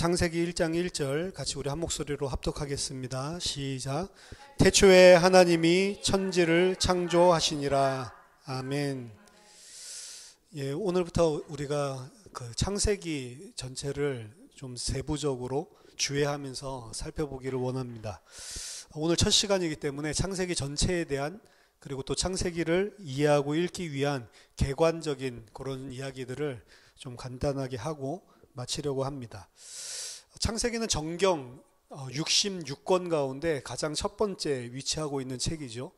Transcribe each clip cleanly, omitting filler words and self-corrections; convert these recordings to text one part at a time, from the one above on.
창세기 1장 1절 같이 우리 한 목소리로 합독하겠습니다. 시작. 태초에 하나님이 천지를 창조하시니라. 아멘. 예, 오늘부터 우리가 그 창세기 전체를 좀 세부적으로 주의하면서 살펴보기를 원합니다. 오늘 첫 시간이기 때문에 창세기 전체에 대한 그리고 또 창세기를 이해하고 읽기 위한 객관적인 그런 이야기들을 좀 간단하게 하고 마치려고 합니다. 창세기는 정경 66권 가운데 가장 첫 번째 위치하고 있는 책이죠.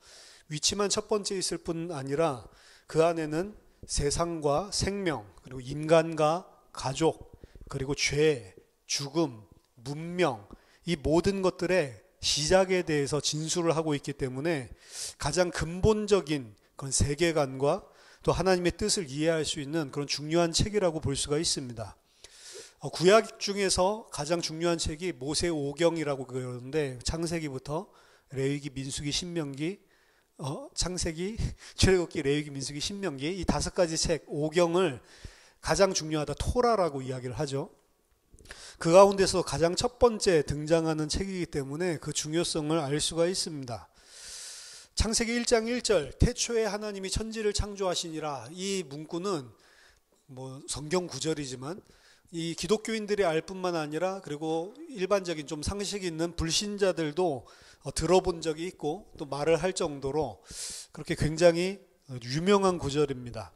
위치만 첫 번째 있을 뿐 아니라 그 안에는 세상과 생명, 그리고 인간과 가족, 그리고 죄, 죽음, 문명, 이 모든 것들의 시작에 대해서 진술을 하고 있기 때문에 가장 근본적인 그런 세계관과 또 하나님의 뜻을 이해할 수 있는 그런 중요한 책이라고 볼 수가 있습니다. 구약 중에서 가장 중요한 책이 모세오경이라고 그러는데 창세기부터 레위기, 민수기, 신명기, 창세기, 출애굽기, 레위기, 민수기, 신명기 이 5가지 책, 오경을 가장 중요하다 토라라고 이야기를 하죠. 그 가운데서 가장 첫 번째 등장하는 책이기 때문에 그 중요성을 알 수가 있습니다. 창세기 1장 1절 태초에 하나님이 천지를 창조하시니라, 이 문구는 성경 구절이지만 이 기독교인들이 알 뿐만 아니라 그리고 일반적인 좀 상식 있는 불신자들도 들어본 적이 있고 또 말을 할 정도로 그렇게 굉장히 유명한 구절입니다.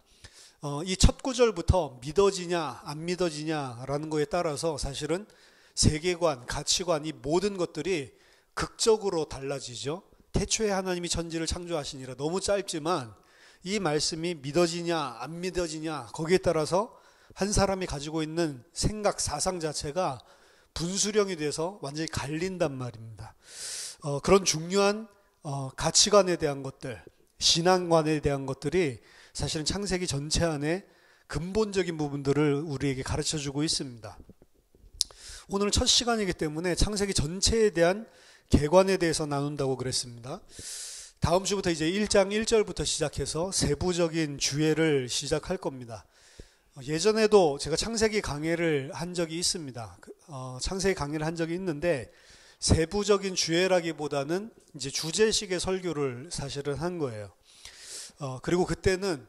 이 첫 구절부터 믿어지냐 안 믿어지냐라는 거에 따라서 사실은 세계관, 가치관, 이 모든 것들이 극적으로 달라지죠. 태초에 하나님이 천지를 창조하시니라, 너무 짧지만 이 말씀이 믿어지냐 안 믿어지냐 거기에 따라서 한 사람이 가지고 있는 생각, 사상 자체가 분수령이 돼서 완전히 갈린단 말입니다. 그런 중요한 가치관에 대한 것들, 신앙관에 대한 것들이 사실은 창세기 전체 안에 근본적인 부분들을 우리에게 가르쳐주고 있습니다. 오늘은 첫 시간이기 때문에 창세기 전체에 대한 개관에 대해서 나눈다고 그랬습니다. 다음 주부터 이제 1장 1절부터 시작해서 세부적인 주예를 시작할 겁니다. 예전에도 제가 창세기 강의를 한 적이 있습니다. 창세기 강의를 한 적이 있는데 세부적인 주예라기보다는 이제 주제식의 설교를 사실은 한 거예요. 그리고 그때는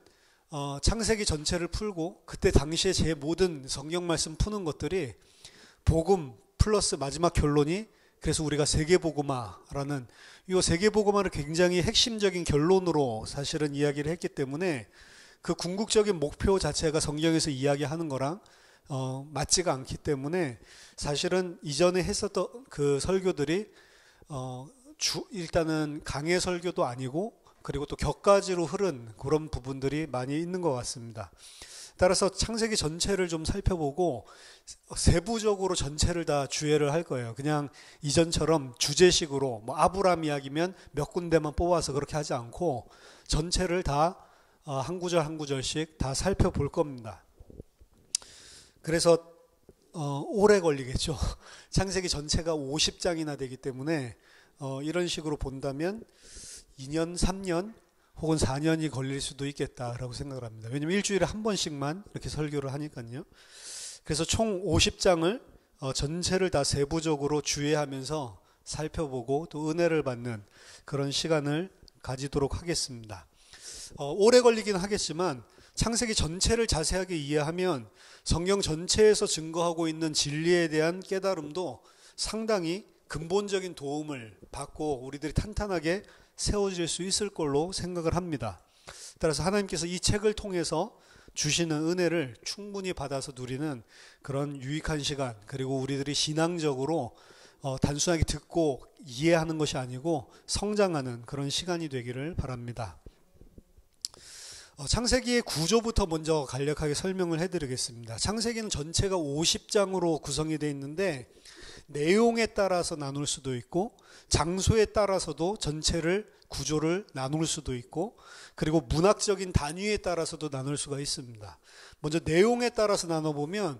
창세기 전체를 풀고 그때 당시에 제 모든 성경 말씀 푸는 것들이 복음 플러스 마지막 결론이 그래서 우리가 세계복음화라는 이 세계복음화를 굉장히 핵심적인 결론으로 사실은 이야기를 했기 때문에 그 궁극적인 목표 자체가 성경에서 이야기하는 거랑 맞지가 않기 때문에 사실은 이전에 했었던 그 설교들이 일단은 강해 설교도 아니고 그리고 또 격가지로 흐른 그런 부분들이 많이 있는 것 같습니다. 따라서 창세기 전체를 좀 살펴보고 세부적으로 전체를 다 주예를 할 거예요. 그냥 이전처럼 주제식으로 아브람 이야기면 몇 군데만 뽑아서 그렇게 하지 않고 전체를 다 한 구절 한 구절씩 다 살펴볼 겁니다. 그래서 오래 걸리겠죠. 창세기 전체가 50장이나 되기 때문에 이런 식으로 본다면 2년, 3년 혹은 4년이 걸릴 수도 있겠다라고 생각을 합니다. 왜냐하면 일주일에 한 번씩만 이렇게 설교를 하니까요. 그래서 총 50장을 전체를 다 세부적으로 주의하면서 살펴보고 또 은혜를 받는 그런 시간을 가지도록 하겠습니다. 오래 걸리긴 하겠지만 창세기 전체를 자세하게 이해하면 성경 전체에서 증거하고 있는 진리에 대한 깨달음도 상당히 근본적인 도움을 받고 우리들이 탄탄하게 세워질 수 있을 걸로 생각을 합니다. 따라서 하나님께서 이 책을 통해서 주시는 은혜를 충분히 받아서 누리는 그런 유익한 시간, 그리고 우리들이 신앙적으로 단순하게 듣고 이해하는 것이 아니고 성장하는 그런 시간이 되기를 바랍니다. 창세기의 구조부터 먼저 간략하게 설명을 해드리겠습니다. 창세기는 전체가 50장으로 구성이 되어 있는데 내용에 따라서 나눌 수도 있고 장소에 따라서도 전체를 구조를 나눌 수도 있고 그리고 문학적인 단위에 따라서도 나눌 수가 있습니다. 먼저 내용에 따라서 나눠보면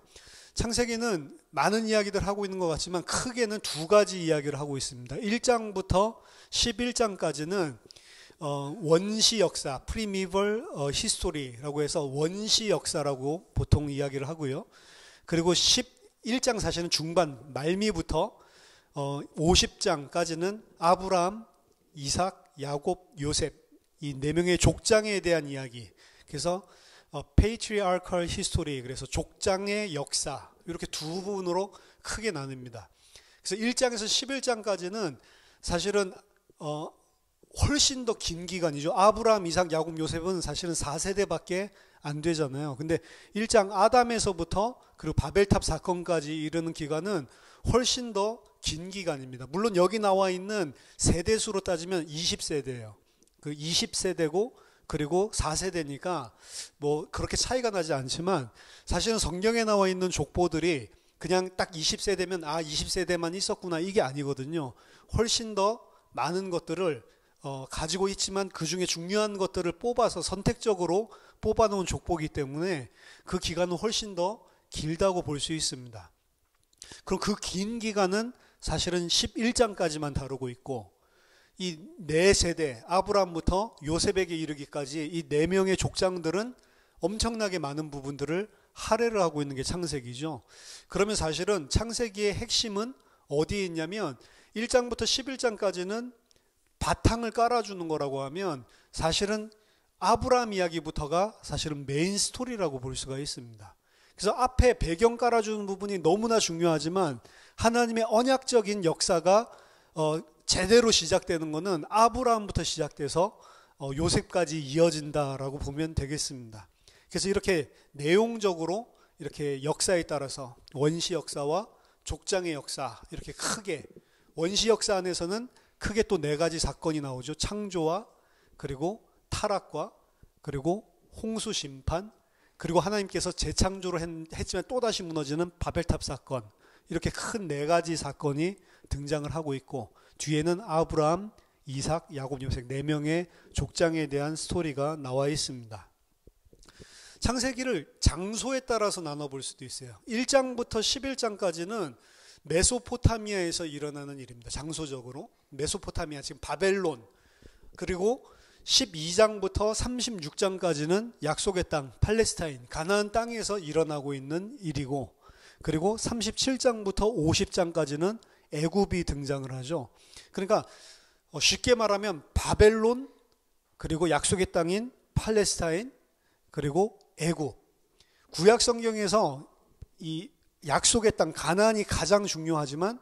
창세기는 많은 이야기들 하고 있는 것 같지만 크게는 2가지 이야기를 하고 있습니다. 1장부터 11장까지는 원시 역사, primeval history라고 해서 원시 역사라고 보통 이야기를 하고요. 그리고 1장 사실은 중반 말미부터 50장까지는 아브라함, 이삭, 야곱, 요셉 이 네 명의 족장에 대한 이야기. 그래서 patriarchal history, 그래서 족장의 역사, 이렇게 두 부분으로 크게 나뉩니다. 그래서 1장에서 11장까지는 사실은 훨씬 더 긴 기간이죠. 아브라함, 이삭, 야곱, 요셉은 사실은 4세대밖에 안 되잖아요. 근데 1장 아담에서부터 그리고 바벨탑 사건까지 이르는 기간은 훨씬 더 긴 기간입니다. 물론 여기 나와 있는 세대수로 따지면 20세대예요. 그 20세대고 그리고 4세대니까 뭐 그렇게 차이가 나지 않지만 사실은 성경에 나와 있는 족보들이 그냥 딱 20세대면 20세대만 있었구나 이게 아니거든요. 훨씬 더 많은 것들을 가지고 있지만 그 중에 중요한 것들을 뽑아서 선택적으로 뽑아놓은 족보이기 때문에 그 기간은 훨씬 더 길다고 볼 수 있습니다. 그럼 그 긴 기간은 사실은 11장까지만 다루고 있고 이 네 세대 아브라함부터 요셉에게 이르기까지 이 네 명의 족장들은 엄청나게 많은 부분들을 할애를 하고 있는 게 창세기죠. 그러면 사실은 창세기의 핵심은 어디에 있냐면 1장부터 11장까지는 바탕을 깔아주는 거라고 하면 사실은 아브라함 이야기부터가 사실은 메인 스토리라고 볼 수가 있습니다. 그래서 앞에 배경 깔아주는 부분이 너무나 중요하지만 하나님의 언약적인 역사가 제대로 시작되는 것은 아브라함부터 시작돼서 요셉까지 이어진다라고 보면 되겠습니다. 그래서 이렇게 내용적으로 이렇게 역사에 따라서 원시 역사와 족장의 역사 이렇게 크게 원시 역사 안에서는 크게 또 네 가지 사건이 나오죠. 창조와 그리고 타락과 그리고 홍수 심판 그리고 하나님께서 재창조를 했지만 또다시 무너지는 바벨탑 사건 이렇게 큰 네 가지 사건이 등장을 하고 있고 뒤에는 아브라함, 이삭, 야곱, 요셉 네 명의 족장에 대한 스토리가 나와 있습니다. 창세기를 장소에 따라서 나눠볼 수도 있어요. 1장부터 11장까지는 메소포타미아에서 일어나는 일입니다. 장소적으로 메소포타미아 지금 바벨론 그리고 12장부터 36장까지는 약속의 땅 팔레스타인 가나안 땅에서 일어나고 있는 일이고 그리고 37장부터 50장까지는 애굽이 등장을 하죠. 그러니까 쉽게 말하면 바벨론 그리고 약속의 땅인 팔레스타인 그리고 애굽. 구약 성경에서 이 약속의 땅 가나안이 가장 중요하지만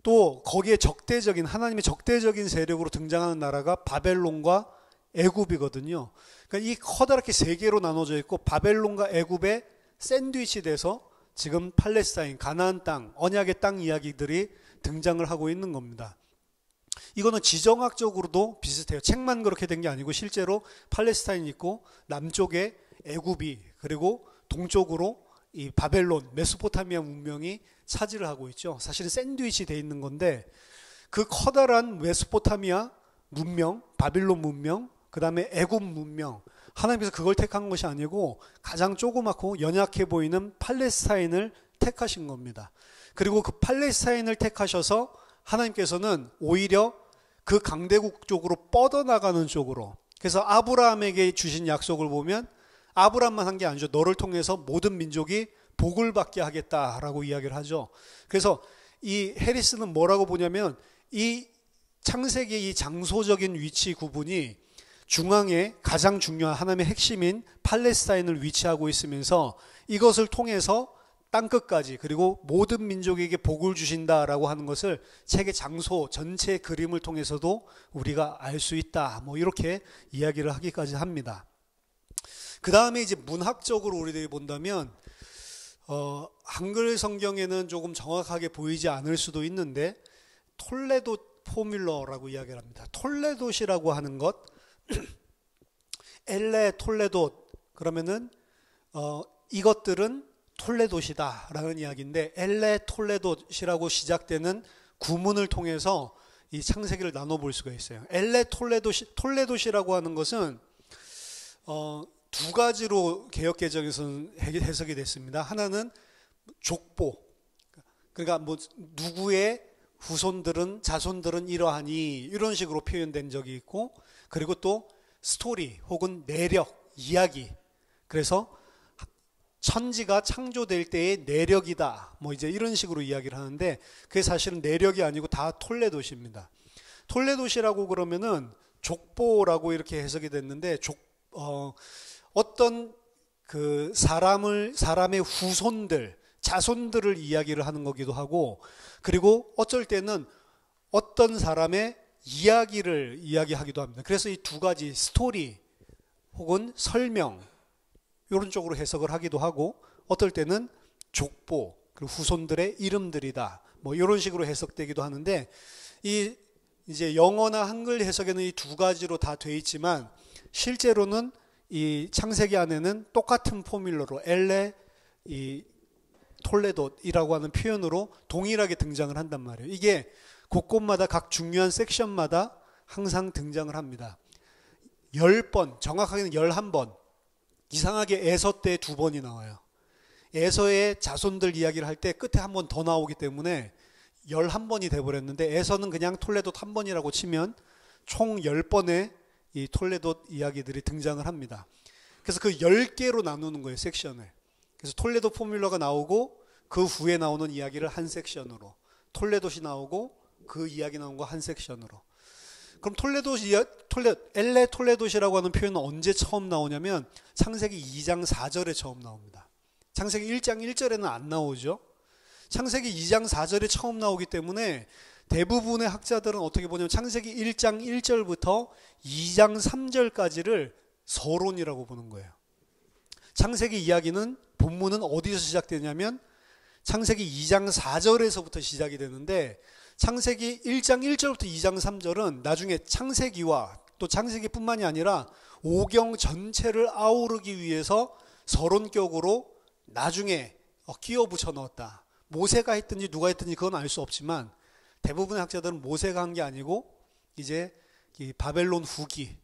또 거기에 적대적인 하나님의 적대적인 세력으로 등장하는 나라가 바벨론과 애굽이거든요. 그러니까 이 커다랗게 세 개로 나눠져 있고 바벨론과 애굽에 샌드위치 돼서 지금 팔레스타인, 가나안 땅, 언약의 땅 이야기들이 등장을 하고 있는 겁니다. 이거는 지정학적으로도 비슷해요. 책만 그렇게 된 게 아니고 실제로 팔레스타인이 있고 남쪽에 애굽이 그리고 동쪽으로 이 바벨론, 메소포타미아 문명이 차지를 하고 있죠. 사실은 샌드위치 돼 있는 건데 그 커다란 메소포타미아 문명, 바빌론 문명, 그 다음에 애굽 문명 하나님께서 그걸 택한 것이 아니고 가장 조그맣고 연약해 보이는 팔레스타인을 택하신 겁니다. 그리고 그 팔레스타인을 택하셔서 하나님께서는 오히려 그 강대국 쪽으로 뻗어나가는 쪽으로 그래서 아브라함에게 주신 약속을 보면 아브라함만 한 게 아니죠. 너를 통해서 모든 민족이 복을 받게 하겠다라고 이야기를 하죠. 그래서 이 해리스는 뭐라고 보냐면 이 창세기의 이 장소적인 위치 구분이 중앙에 가장 중요한 하나님의 핵심인 팔레스타인을 위치하고 있으면서 이것을 통해서 땅끝까지 그리고 모든 민족에게 복을 주신다라고 하는 것을 책의 장소 전체 그림을 통해서도 우리가 알 수 있다. 뭐 이렇게 이야기를 하기까지 합니다. 그 다음에 이제 문학적으로 우리들이 본다면 한글 성경에는 조금 정확하게 보이지 않을 수도 있는데 톨레도 포뮬러라고 이야기를 합니다. 톨레도시라고 하는 것 엘레 톨레도 그러면은 이것들은 톨레도시다라는 이야기인데 엘레 톨레도시라고 시작되는 구문을 통해서 이 창세기를 나눠볼 수가 있어요. 엘레 톨레도시라고 하는 것은 두 가지로 개역개정에서는 해석이 됐습니다. 하나는 족보, 그러니까 뭐 누구의 후손들은 자손들은 이러하니 이런 식으로 표현된 적이 있고 그리고 또 스토리 혹은 내력, 이야기. 그래서 천지가 창조될 때의 내력이다. 뭐 이제 이런 식으로 이야기를 하는데 그게 사실은 내력이 아니고 다 톨레도시입니다. 톨레도시라고 그러면은 족보라고 이렇게 해석이 됐는데 어떤 그 사람의 후손들, 자손들을 이야기를 하는 거기도 하고 그리고 어쩔 때는 어떤 사람의 이야기를 이야기하기도 합니다. 그래서 이 두 가지 스토리 혹은 설명 이런 쪽으로 해석을 하기도 하고 어떨 때는 족보 그리고 후손들의 이름들이다. 뭐 이런 식으로 해석되기도 하는데 이제 영어나 한글 해석에는 이 두 가지로 다 돼 있지만 실제로는 이 창세기 안에는 똑같은 포뮬러로 엘레 이 톨레도이라고 하는 표현으로 동일하게 등장을 한단 말이에요. 이게 곳곳마다 각 중요한 섹션마다 항상 등장을 합니다. 10번, 정확하게는 11번. 이상하게 에서 때 2번이 나와요. 에서의 자손들 이야기를 할 때 끝에 한 번 더 나오기 때문에 11번이 돼버렸는데 에서는 그냥 톨레도 한 번이라고 치면 총 10번의 이 톨레도 이야기들이 등장을 합니다. 그래서 그 10개로 나누는 거예요, 섹션을. 그래서 톨레도 포뮬러가 나오고 그 후에 나오는 이야기를 한 섹션으로, 톨레도시 나오고 그 이야기 나온 거 한 섹션으로. 그럼 엘레 톨레도시라고 하는 표현은 언제 처음 나오냐면 창세기 2장 4절에 처음 나옵니다. 창세기 1장 1절에는 안 나오죠. 창세기 2장 4절에 처음 나오기 때문에 대부분의 학자들은 어떻게 보냐면 창세기 1장 1절부터 2장 3절까지를 서론이라고 보는 거예요. 창세기 이야기는 본문은 어디서 시작되냐면 창세기 2장 4절에서부터 시작이 되는데 창세기 1장 1절부터 2장 3절은 나중에 창세기와 또 창세기뿐만이 아니라 오경 전체를 아우르기 위해서 서론격으로 나중에 끼워 붙여 넣었다. 모세가 했든지 누가 했든지 그건 알 수 없지만 대부분의 학자들은 모세가 한 게 아니고 이제 이 바벨론 후기,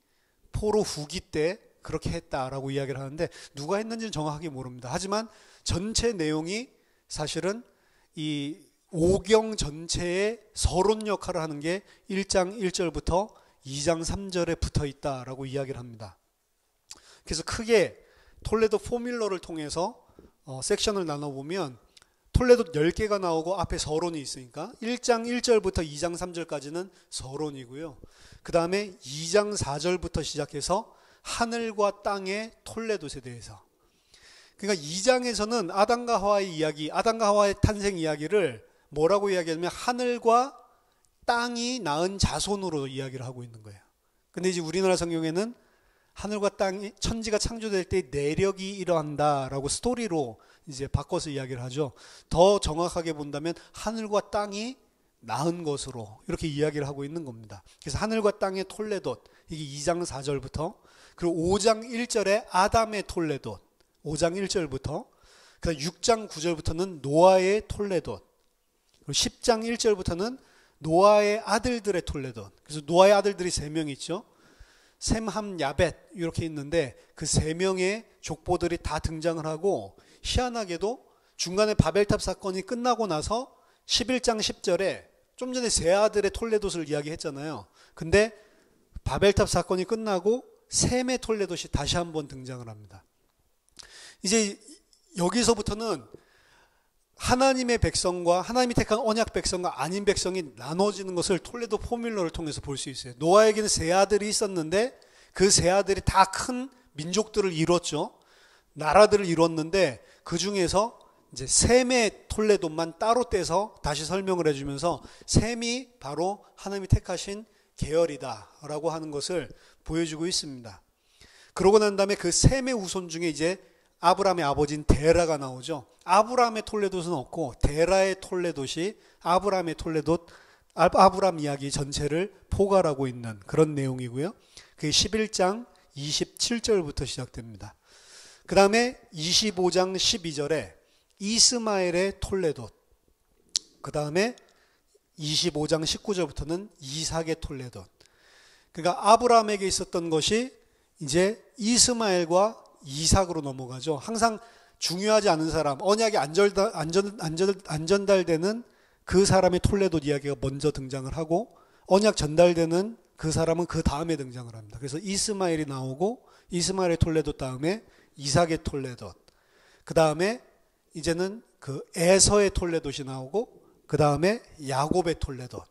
포로 후기 때 그렇게 했다라고 이야기를 하는데 누가 했는지는 정확하게 모릅니다. 하지만 전체 내용이 사실은 이 오경 전체의 서론 역할을 하는 게 1장 1절부터 2장 3절에 붙어 있다라고 이야기를 합니다. 그래서 크게 톨레도 포뮬러를 통해서 섹션을 나눠보면 톨레도 10개가 나오고 앞에 서론이 있으니까 1장 1절부터 2장 3절까지는 서론이고요. 그 다음에 2장 4절부터 시작해서 하늘과 땅의 톨레도에 대해서. 그러니까 2장에서는 아담과 하와의 이야기, 아담과 하와의 탄생 이야기를 뭐라고 이야기하냐면 하늘과 땅이 낳은 자손으로 이야기를 하고 있는 거예요. 근데 이제 우리나라 성경에는 하늘과 땅이 천지가 창조될 때 내력이 일어난다라고 스토리로 이제 바꿔서 이야기를 하죠. 더 정확하게 본다면 하늘과 땅이 낳은 것으로 이렇게 이야기를 하고 있는 겁니다. 그래서 하늘과 땅의 톨레도 이게 2장 4절부터 그리고 5장 1절에 아담의 톨레도 5장 1절부터 그다음 6장 9절부터는 노아의 톨레도 그리고 10장 1절부터는 노아의 아들들의 톨레도. 그래서 노아의 아들들이 3명 있죠. 셈, 함, 야벳 이렇게 있는데 그 3명의 족보들이 다 등장을 하고 희한하게도 중간에 바벨탑 사건이 끝나고 나서 11장 10절에 좀 전에 세 아들의 톨레도를 이야기했잖아요. 근데 바벨탑 사건이 끝나고 셈의 톨레도시 다시 한번 등장을 합니다. 이제 여기서부터는 하나님의 백성과 하나님이 택한 언약 백성과 아닌 백성이 나눠지는 것을 톨레도 포뮬러를 통해서 볼 수 있어요. 노아에게는 세 아들이 있었는데 그 세 아들이 다 큰 민족들을 이뤘죠. 나라들을 이뤘는데 그 중에서 이제 셈의 톨레도만 따로 떼서 다시 설명을 해주면서 셈이 바로 하나님이 택하신 계열이다라고 하는 것을 보여주고 있습니다. 그러고 난 다음에 그 셈의 후손 중에 이제 아브라함의 아버지인 데라가 나오죠. 아브라함의 톨레도는 없고 데라의 톨레도시 아브라함의 톨레도 아브라함 이야기 전체를 포괄하고 있는 그런 내용이고요. 그게 11장 27절부터 시작됩니다. 그 다음에 25장 12절에 이스마엘의 톨레도, 그 다음에 25장 19절부터는 이삭의 톨레도. 그러니까 아브라함에게 있었던 것이 이제 이스마엘과 이삭으로 넘어가죠. 항상 중요하지 않은 사람, 언약이 안전달되는 그 사람의 톨레도 이야기가 먼저 등장을 하고 언약 전달되는 그 사람은 그 다음에 등장을 합니다. 그래서 이스마엘이 나오고 이스마엘의 톨레도 다음에 이삭의 톨레도. 그 다음에 이제는 그 에서의 톨레돗이 나오고 그 다음에 야곱의 톨레돗.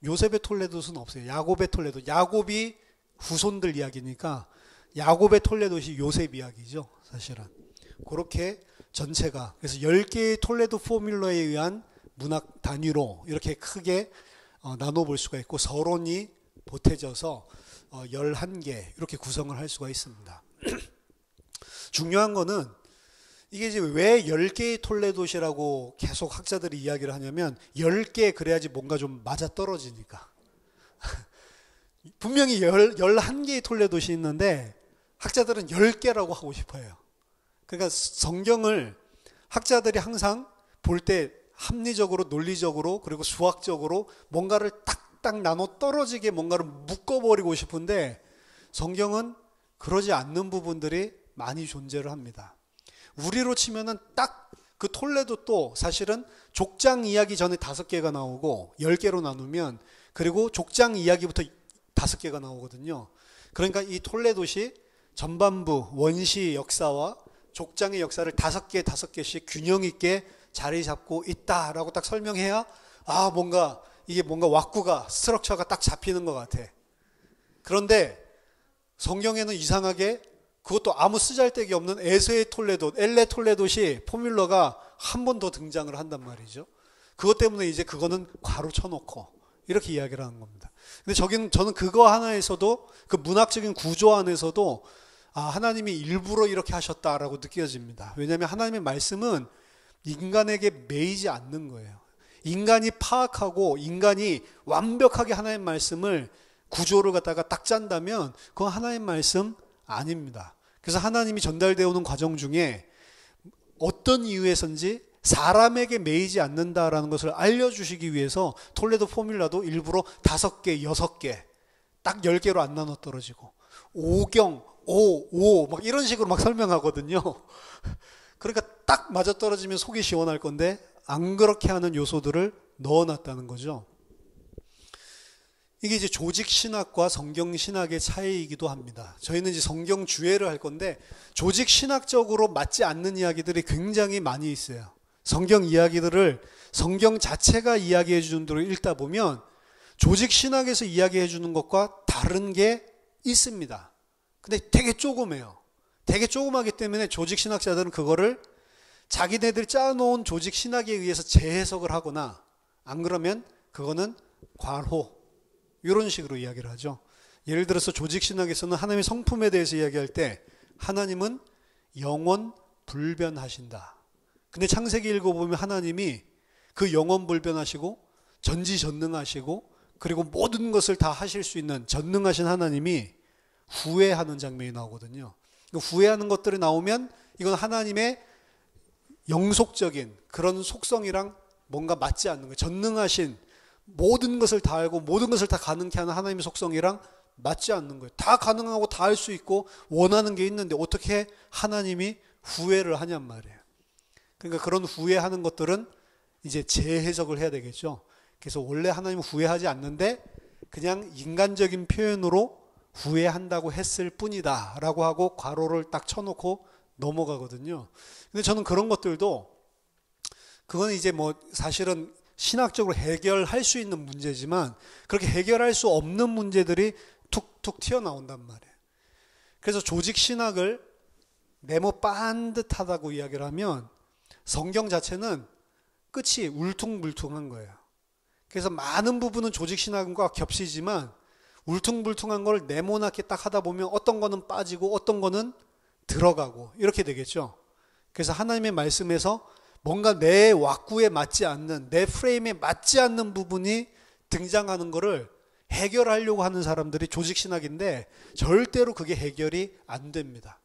요셉의 톨레돗은 없어요. 야곱의 톨레돗. 야곱이 후손들 이야기니까 야곱의 톨레돗이 요셉 이야기죠. 사실은. 그렇게 전체가 그래서 10개의 톨레도 포뮬러에 의한 문학 단위로 이렇게 크게 나눠볼 수가 있고 서론이 보태져서 11개 이렇게 구성을 할 수가 있습니다. 중요한 거는 이게 이제 왜 10개의 톨레돗이라고 계속 학자들이 이야기를 하냐면 10개 그래야지 뭔가 좀 맞아떨어지니까. 분명히 11개의 톨레돗이 있는데 학자들은 10개라고 하고 싶어요. 그러니까 성경을 학자들이 항상 볼 때 합리적으로 논리적으로 그리고 수학적으로 뭔가를 딱딱 나눠 떨어지게 뭔가를 묶어버리고 싶은데 성경은 그러지 않는 부분들이 많이 존재를 합니다. 우리로 치면은 딱 그 톨레도도 사실은 족장 이야기 전에 5개가 나오고 10개로 나누면 그리고 족장 이야기부터 5개가 나오거든요. 그러니까 이 톨레도시 전반부 원시 역사와 족장의 역사를 5개씩 균형 있게 자리 잡고 있다라고 딱 설명해야 뭔가 이게 뭔가 왁구가 스트럭처가 딱 잡히는 것 같아. 그런데 성경에는 이상하게 그것도 아무 쓰잘데기 없는 에서의 톨레돗, 엘레 톨레돗이 포뮬러가 한 번 더 등장을 한단 말이죠. 그것 때문에 이제 그거는 괄호 쳐놓고 이렇게 이야기를 하는 겁니다. 근데 저는 그거 하나에서도 그 문학적인 구조 안에서도 하나님이 일부러 이렇게 하셨다라고 느껴집니다. 왜냐하면 하나님의 말씀은 인간에게 매이지 않는 거예요. 인간이 파악하고 인간이 완벽하게 하나님의 말씀을 구조를 갖다가 딱 짠다면 그건 하나님의 말씀 아닙니다. 그래서 하나님이 전달되어 오는 과정 중에 어떤 이유에선지 사람에게 매이지 않는다라는 것을 알려주시기 위해서 톨레도 포뮬라도 일부러 5개, 6개, 딱 10개로 안 나눠 떨어지고 오경, 오 막 이런 식으로 막 설명하거든요. 그러니까 딱 맞아떨어지면 속이 시원할 건데 안 그렇게 하는 요소들을 넣어놨다는 거죠. 이게 이제 조직 신학과 성경 신학의 차이이기도 합니다. 저희는 이제 성경 주해를 할 건데 조직 신학적으로 맞지 않는 이야기들이 굉장히 많이 있어요. 성경 이야기들을 성경 자체가 이야기해 주는 대로 읽다 보면 조직 신학에서 이야기해 주는 것과 다른 게 있습니다. 근데 되게 조그매요. 되게 조그마기 때문에 조직 신학자들은 그거를 자기네들이 짜놓은 조직 신학에 의해서 재해석을 하거나 안 그러면 그거는 괄호 이런 식으로 이야기를 하죠. 예를 들어서 조직 신학에서는 하나님의 성품에 대해서 이야기할 때 하나님은 영원 불변하신다. 근데 창세기 읽어보면 하나님이 그 영원 불변하시고 전지전능하시고 그리고 모든 것을 다 하실 수 있는 전능하신 하나님이 후회하는 장면이 나오거든요. 후회하는 것들이 나오면 이건 하나님의 영속적인 그런 속성이랑 뭔가 맞지 않는 거예요. 전능하신 모든 것을 다 알고 모든 것을 다 가능케 하는 하나님의 속성이랑 맞지 않는 거예요. 다 가능하고 다 할 수 있고 원하는 게 있는데 어떻게 하나님이 후회를 하냔 말이에요. 그러니까 그런 후회하는 것들은 이제 재해석을 해야 되겠죠. 그래서 원래 하나님은 후회하지 않는데 그냥 인간적인 표현으로 후회한다고 했을 뿐이다 라고 하고 괄호를 딱 쳐놓고 넘어가거든요. 근데 저는 그런 것들도 그건 이제 뭐 사실은 신학적으로 해결할 수 있는 문제지만 그렇게 해결할 수 없는 문제들이 툭툭 튀어나온단 말이에요. 그래서 조직 신학을 네모 반듯하다고 이야기를 하면 성경 자체는 끝이 울퉁불퉁한 거예요. 그래서 많은 부분은 조직 신학과 겹치지만 울퉁불퉁한 걸 네모나게 딱 하다 보면 어떤 거는 빠지고 어떤 거는 들어가고 이렇게 되겠죠. 그래서 하나님의 말씀에서 뭔가 내 왁구에 맞지 않는 내 프레임에 맞지 않는 부분이 등장하는 거를 해결하려고 하는 사람들이 조직신학인데 절대로 그게 해결이 안 됩니다.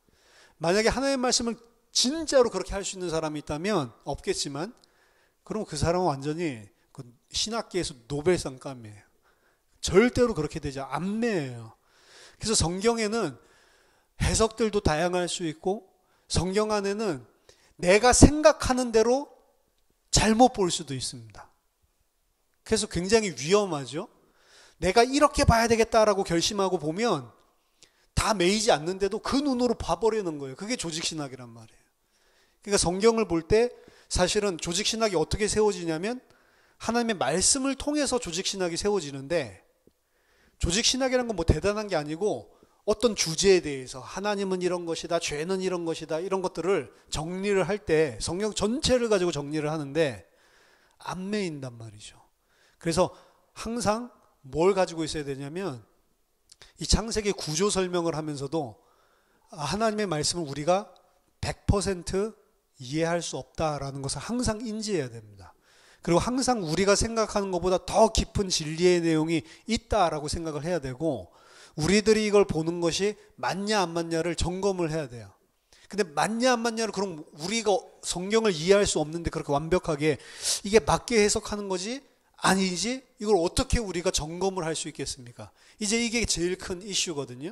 만약에 하나님의 말씀을 진짜로 그렇게 할 수 있는 사람이 있다면 없겠지만 그럼 그 사람은 완전히 그 신학계에서 노벨상감이에요. 절대로 그렇게 되지 않매예요. 그래서 성경에는 해석들도 다양할 수 있고 성경 안에는 내가 생각하는 대로 잘못 볼 수도 있습니다. 그래서 굉장히 위험하죠. 내가 이렇게 봐야 되겠다라고 결심하고 보면 다 매이지 않는데도 그 눈으로 봐버리는 거예요. 그게 조직신학이란 말이에요. 그러니까 성경을 볼 때 사실은 조직신학이 어떻게 세워지냐면 하나님의 말씀을 통해서 조직신학이 세워지는데, 조직신학이라는 건 뭐 대단한 게 아니고 어떤 주제에 대해서 하나님은 이런 것이다, 죄는 이런 것이다, 이런 것들을 정리를 할 때 성경 전체를 가지고 정리를 하는데 안 매인단 말이죠. 그래서 항상 뭘 가지고 있어야 되냐면 이 창세기 구조 설명을 하면서도 하나님의 말씀을 우리가 100% 이해할 수 없다라는 것을 항상 인지해야 됩니다. 그리고 항상 우리가 생각하는 것보다 더 깊은 진리의 내용이 있다라고 생각을 해야 되고, 우리들이 이걸 보는 것이 맞냐 안 맞냐를 점검을 해야 돼요. 근데 맞냐 안 맞냐를 그럼 우리가 성경을 이해할 수 없는데 그렇게 완벽하게 이게 맞게 해석하는 거지 아니지, 이걸 어떻게 우리가 점검을 할 수 있겠습니까? 이제 이게 제일 큰 이슈거든요.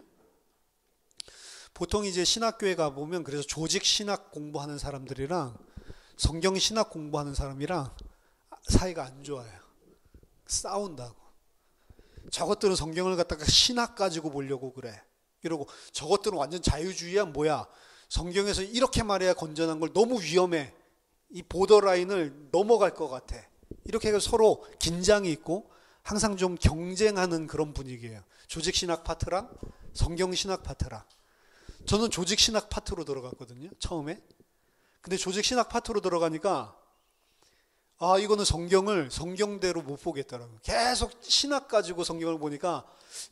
보통 이제 신학교에 가보면 그래서 조직 신학 공부하는 사람들이랑 성경 신학 공부하는 사람이랑 사이가 안 좋아요. 싸운다고. 저것들은 성경을 갖다가 신학 가지고 보려고 그래. 이러고 저것들은 완전 자유주의야 뭐야. 성경에서 이렇게 말해야 건전한 걸 너무 위험해. 이 보더라인을 넘어갈 것 같아. 이렇게 해서 서로 긴장이 있고 항상 좀 경쟁하는 그런 분위기예요. 조직신학 파트랑 성경신학 파트랑. 저는 조직신학 파트로 들어갔거든요, 처음에. 근데 조직신학 파트로 들어가니까 이거는 성경을 성경대로 못 보겠더라고요. 계속 신학 가지고 성경을 보니까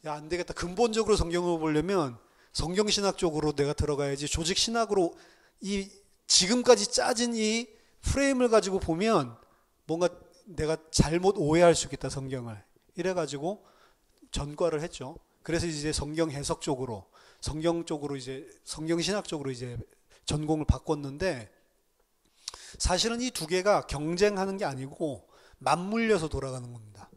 안 되겠다. 근본적으로 성경을 보려면 성경신학 쪽으로 내가 들어가야지, 조직신학으로 이 지금까지 짜진 이 프레임을 가지고 보면 뭔가 내가 잘못 오해할 수 있겠다, 성경을. 이래가지고 전과를 했죠. 그래서 이제 성경 해석 쪽으로, 성경 쪽으로 이제 성경신학 쪽으로 이제 전공을 바꿨는데, 사실은 이 두 개가 경쟁하는 게 아니고 맞물려서 돌아가는 겁니다.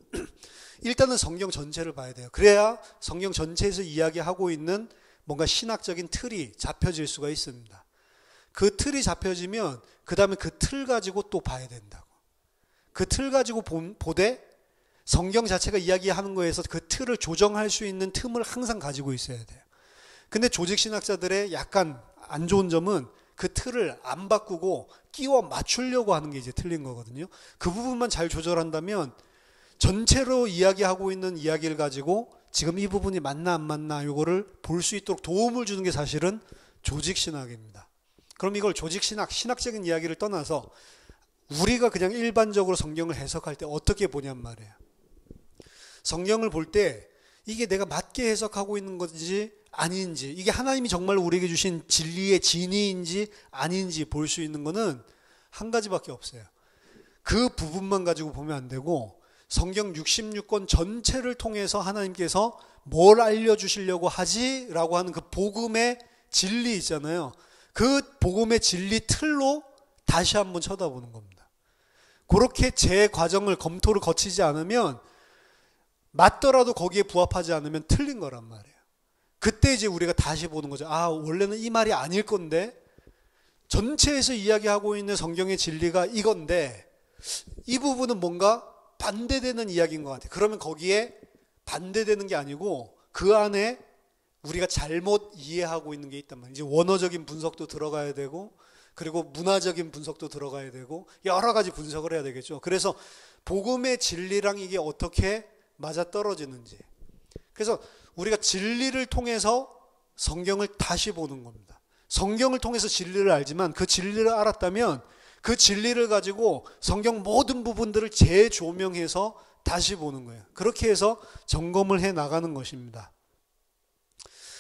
일단은 성경 전체를 봐야 돼요. 그래야 성경 전체에서 이야기하고 있는 뭔가 신학적인 틀이 잡혀질 수가 있습니다. 그 틀이 잡혀지면 그 다음에 그 틀 가지고 또 봐야 된다고. 그 틀 가지고 보되 성경 자체가 이야기하는 거에서 그 틀을 조정할 수 있는 틈을 항상 가지고 있어야 돼요. 근데 조직신학자들의 약간 안 좋은 점은 그 틀을 안 바꾸고 끼워 맞추려고 하는 게 이제 틀린 거거든요. 그 부분만 잘 조절한다면 전체로 이야기하고 있는 이야기를 가지고 지금 이 부분이 맞나 안 맞나 이거를 볼 수 있도록 도움을 주는 게 사실은 조직신학입니다. 그럼 이걸 조직신학, 신학적인 이야기를 떠나서 우리가 그냥 일반적으로 성경을 해석할 때 어떻게 보냔 말이에요. 성경을 볼 때 이게 내가 맞게 해석하고 있는 건지 아닌지, 이게 하나님이 정말 우리에게 주신 진리의 진리인지 아닌지 볼 수 있는 거는 한 가지밖에 없어요. 그 부분만 가지고 보면 안 되고 성경 66권 전체를 통해서 하나님께서 뭘 알려주시려고 하지? 라고 하는 그 복음의 진리 있잖아요. 그 복음의 진리 틀로 다시 한번 쳐다보는 겁니다. 그렇게 제 과정을, 검토를 거치지 않으면, 맞더라도 거기에 부합하지 않으면 틀린 거란 말이에요. 그때 이제 우리가 다시 보는 거죠. 원래는 이 말이 아닐 건데, 전체에서 이야기하고 있는 성경의 진리가 이건데 이 부분은 뭔가 반대되는 이야기인 것 같아요. 그러면 거기에 반대되는 게 아니고 그 안에 우리가 잘못 이해하고 있는 게 있단 말이에요. 이제 원어적인 분석도 들어가야 되고, 그리고 문화적인 분석도 들어가야 되고, 여러 가지 분석을 해야 되겠죠. 그래서 복음의 진리랑 이게 어떻게 맞아떨어지는지, 그래서 우리가 진리를 통해서 성경을 다시 보는 겁니다. 성경을 통해서 진리를 알지만 그 진리를 알았다면 그 진리를 가지고 성경 모든 부분들을 재조명해서 다시 보는 거예요. 그렇게 해서 점검을 해 나가는 것입니다.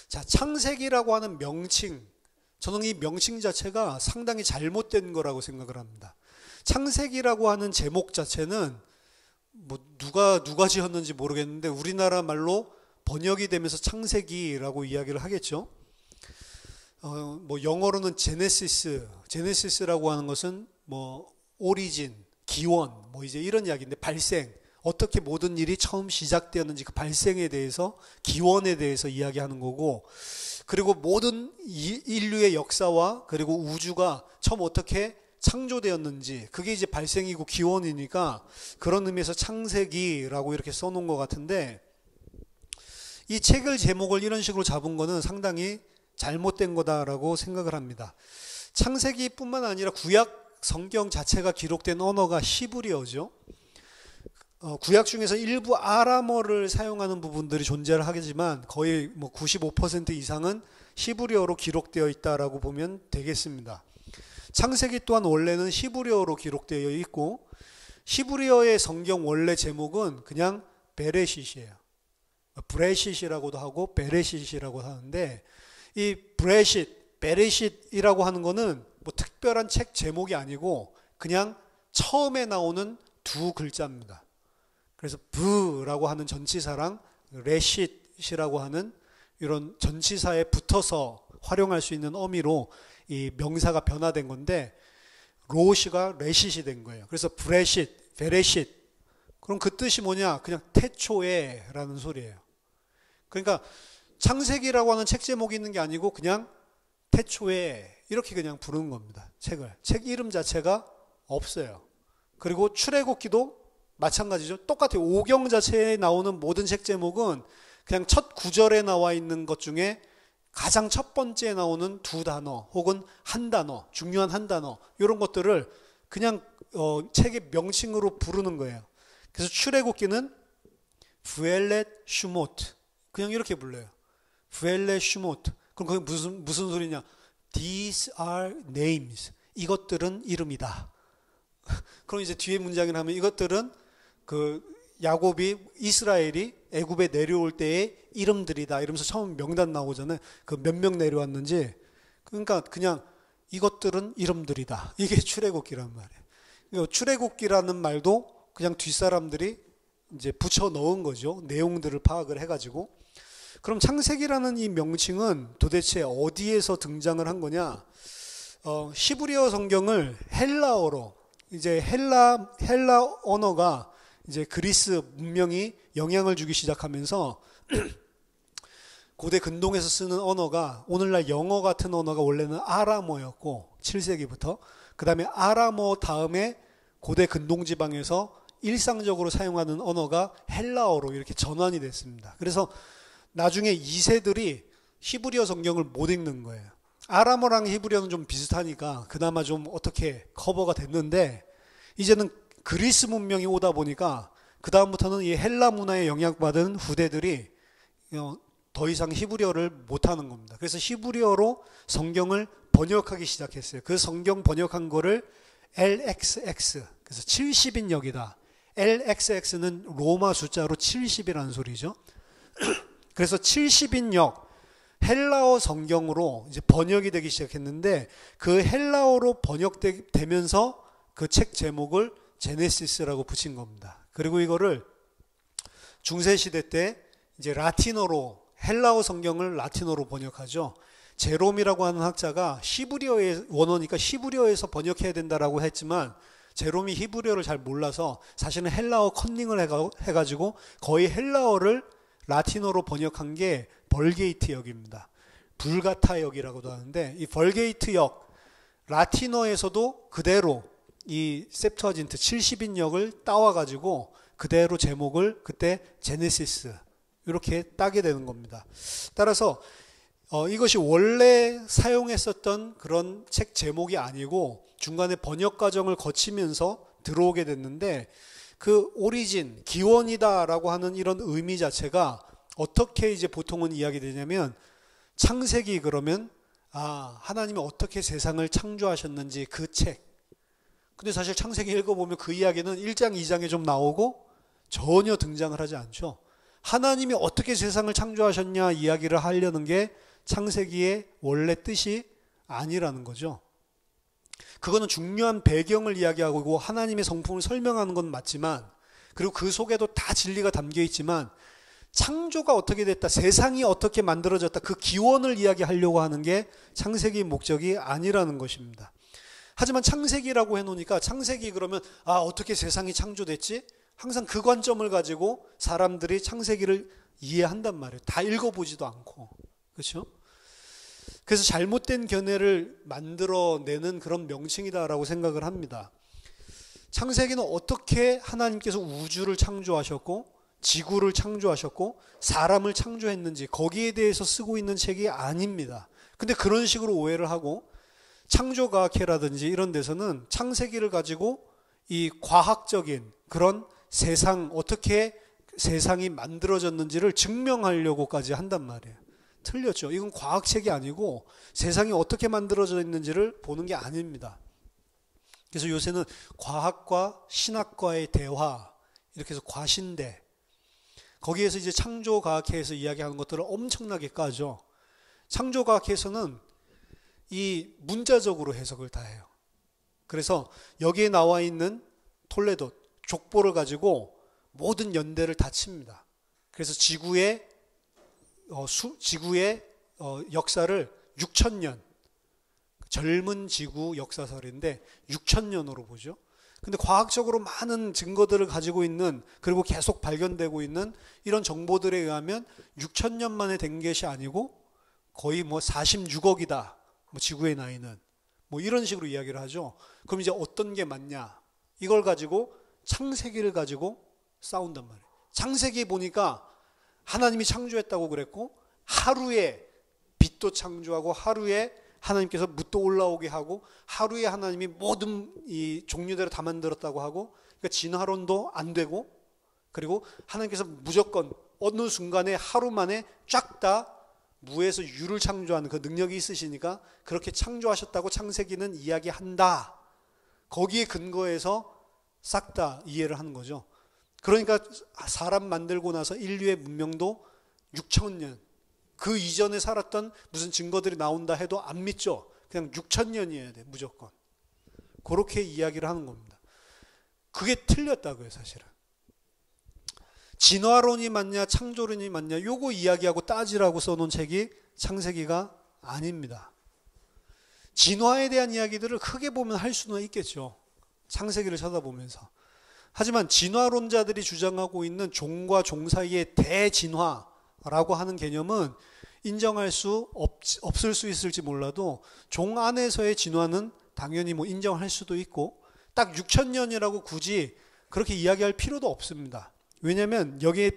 자, 창세기라고 하는 명칭, 저는 이 명칭 자체가 상당히 잘못된 거라고 생각을 합니다. 창세기라고 하는 제목 자체는 뭐 누가 지었는지 모르겠는데 우리나라 말로 번역이 되면서 창세기라고 이야기를 하겠죠. 뭐 영어로는 제네시스라고 하는 것은 뭐 오리진, 기원, 뭐 이제 이런 이야기인데, 발생, 어떻게 모든 일이 처음 시작되었는지 그 발생에 대해서, 기원에 대해서 이야기하는 거고, 그리고 모든 인류의 역사와 그리고 우주가 처음 어떻게 창조되었는지, 그게 이제 발생이고 기원이니까 그런 의미에서 창세기라고 이렇게 써놓은 것 같은데, 이 책을 제목을 이런 식으로 잡은 거는 상당히 잘못된 거다라고 생각을 합니다. 창세기뿐만 아니라 구약 성경 자체가 기록된 언어가 히브리어죠. 구약 중에서 일부 아람어를 사용하는 부분들이 존재를 하겠지만 거의 95% 이상은 히브리어로 기록되어 있다라고 보면 되겠습니다. 창세기 또한 원래는 히브리어로 기록되어 있고 히브리어의 성경 원래 제목은 그냥 베레시시예요. 브레시시라고도 하고 베레시시라고 하는데 이 브레시, 베레시이라고 하는 거는 뭐 특별한 책 제목이 아니고 그냥 처음에 나오는 두 글자입니다. 그래서 브라고 하는 전치사랑 레싯이라고 하는 이런 전치사에 붙어서 활용할 수 있는 어미로 이 명사가 변화된 건데 로시가 레싯이 된 거예요. 그래서 브레싯, 베레싯. 그럼 그 뜻이 뭐냐? 그냥 태초에라는 소리예요. 그러니까 창세기라고 하는 책 제목이 있는 게 아니고 그냥 태초에 이렇게 그냥 부르는 겁니다. 책을. 책 이름 자체가 없어요. 그리고 출애굽기도 마찬가지죠. 똑같아요. 오경 자체에 나오는 모든 책 제목은 그냥 첫 구절에 나와 있는 것 중에 가장 첫 번째에 나오는 두 단어 혹은 한 단어, 중요한 한 단어 이런 것들을 그냥 책의 명칭으로 부르는 거예요. 그래서 출애굽기는 브엘렛 슈모트 그냥 이렇게 불러요. 브엘렛 슈모트. 그럼 그게 무슨 소리냐? These are names. 이것들은 이름이다. 그럼 이제 뒤에 문장을 하면 이것들은 그 야곱이 이스라엘이 애굽에 내려올 때의 이름들이다. 이러면서 처음 명단 나오잖아요. 그 몇 명 내려왔는지. 그러니까 그냥 이것들은 이름들이다. 이게 출애굽기란 말이에요. 출애굽기라는 말도 그냥 뒷사람들이 이제 붙여 넣은 거죠. 내용들을 파악을 해가지고. 그럼 창세기라는 이 명칭은 도대체 어디에서 등장을 한 거냐? 히브리어 성경을 헬라어로 이제 헬라 언어가 이제 그리스 문명이 영향을 주기 시작하면서 고대 근동에서 쓰는 언어가 오늘날 영어 같은 언어가 원래는 아람어였고 7세기부터 그 다음에 아람어 다음에 고대 근동 지방에서 일상적으로 사용하는 언어가 헬라어로 이렇게 전환이 됐습니다. 그래서 나중에 2세들이 히브리어 성경을 못 읽는 거예요. 아람어랑 히브리어는 좀 비슷하니까 그나마 좀 어떻게 커버가 됐는데 이제는 그리스 문명이 오다 보니까 그 다음부터는 이 헬라 문화에 영향받은 후대들이 더 이상 히브리어를 못하는 겁니다. 그래서 히브리어로 성경을 번역하기 시작했어요. 그 성경 번역한 거를 LXX, 그래서 70인역이다. LXX는 로마 숫자로 70이라는 소리죠. 그래서 70인역 헬라어 성경으로 이제 번역이 되기 시작했는데 그 헬라어로 번역되면서 그 책 제목을 제네시스라고 붙인 겁니다. 그리고 이거를 중세시대 때 이제 라틴어로 헬라어 성경을 라틴어로 번역하죠. 제롬이라고 하는 학자가 히브리어의 원어니까 히브리어에서 번역해야 된다라고 했지만 제롬이 히브리어를 잘 몰라서 사실은 헬라어 컨닝을 해가지고 거의 헬라어를 라틴어로 번역한 게 벌게이트 역입니다. 불가타 역이라고도 하는데 이 벌게이트 역 라틴어에서도 그대로 이 셉투아진트 70인역을 따와가지고 그대로 제목을 그때 제네시스 이렇게 따게 되는 겁니다. 따라서 이것이 원래 사용했었던 그런 책 제목이 아니고 중간에 번역 과정을 거치면서 들어오게 됐는데 그 오리진, 기원이다라고 하는 이런 의미 자체가 어떻게 이제 보통은 이야기되냐면 창세기 그러면 하나님이 어떻게 세상을 창조하셨는지 그 책. 근데 사실 창세기 읽어보면 그 이야기는 1장, 2장에 좀 나오고 전혀 등장을 하지 않죠. 하나님이 어떻게 세상을 창조하셨냐 이야기를 하려는 게 창세기의 원래 뜻이 아니라는 거죠. 그거는 중요한 배경을 이야기하고 하나님의 성품을 설명하는 건 맞지만 그리고 그 속에도 다 진리가 담겨 있지만 창조가 어떻게 됐다, 세상이 어떻게 만들어졌다 그 기원을 이야기하려고 하는 게 창세기의 목적이 아니라는 것입니다. 하지만 창세기라고 해놓으니까 창세기 그러면 어떻게 세상이 창조됐지? 항상 그 관점을 가지고 사람들이 창세기를 이해한단 말이에요. 다 읽어보지도 않고. 그렇죠? 그래서 잘못된 견해를 만들어내는 그런 명칭이다라고 생각을 합니다. 창세기는 어떻게 하나님께서 우주를 창조하셨고 지구를 창조하셨고 사람을 창조했는지 거기에 대해서 쓰고 있는 책이 아닙니다. 근데 그런 식으로 오해를 하고 창조과학회라든지 이런 데서는 창세기를 가지고 이 과학적인 그런 세상, 어떻게 세상이 만들어졌는지를 증명하려고까지 한단 말이에요. 틀렸죠. 이건 과학책이 아니고 세상이 어떻게 만들어져 있는지를 보는 게 아닙니다. 그래서 요새는 과학과 신학과의 대화, 이렇게 해서 과신대, 거기에서 이제 창조과학회에서 이야기하는 것들을 엄청나게 까죠. 창조과학회에서는 이 문자적으로 해석을 다 해요. 그래서 여기에 나와 있는 톨레도, 족보를 가지고 모든 연대를 다 칩니다. 그래서 지구의 역사를 6,000년, 젊은 지구 역사설인데 6,000년으로 보죠. 근데 과학적으로 많은 증거들을 가지고 있는, 그리고 계속 발견되고 있는 이런 정보들에 의하면 6,000년 만에 된 것이 아니고 거의 뭐 46억이다. 뭐 지구의 나이는. 뭐 이런 식으로 이야기를 하죠. 그럼 이제 어떤 게 맞냐? 이걸 가지고 창세기를 가지고 싸운단 말이에요. 창세기 보니까 하나님이 창조했다고 그랬고, 하루에 빛도 창조하고, 하루에 하나님께서 뭇도 올라오게 하고, 하루에 하나님이 모든 이 종류대로 다 만들었다고 하고, 그러니까 진화론도 안 되고, 그리고 하나님께서 무조건 어느 순간에 하루 만에 쫙 다 무에서 유를 창조하는 그 능력이 있으시니까 그렇게 창조하셨다고 창세기는 이야기한다. 거기에 근거해서 싹 다 이해를 하는 거죠. 그러니까 사람 만들고 나서 인류의 문명도 6,000년, 그 이전에 살았던 무슨 증거들이 나온다 해도 안 믿죠. 그냥 6,000년이어야 돼, 무조건. 그렇게 이야기를 하는 겁니다. 그게 틀렸다고요, 사실은. 진화론이 맞냐 창조론이 맞냐 요거 이야기하고 따지라고 써놓은 책이 창세기가 아닙니다. 진화에 대한 이야기들을 크게 보면 할 수는 있겠죠. 창세기를 쳐다보면서. 하지만 진화론자들이 주장하고 있는 종과 종 사이의 대진화라고 하는 개념은 인정할 수 없을 수 있을지 몰라도 종 안에서의 진화는 당연히 뭐 인정할 수도 있고, 딱 6,000년이라고 굳이 그렇게 이야기할 필요도 없습니다. 왜냐하면 여기에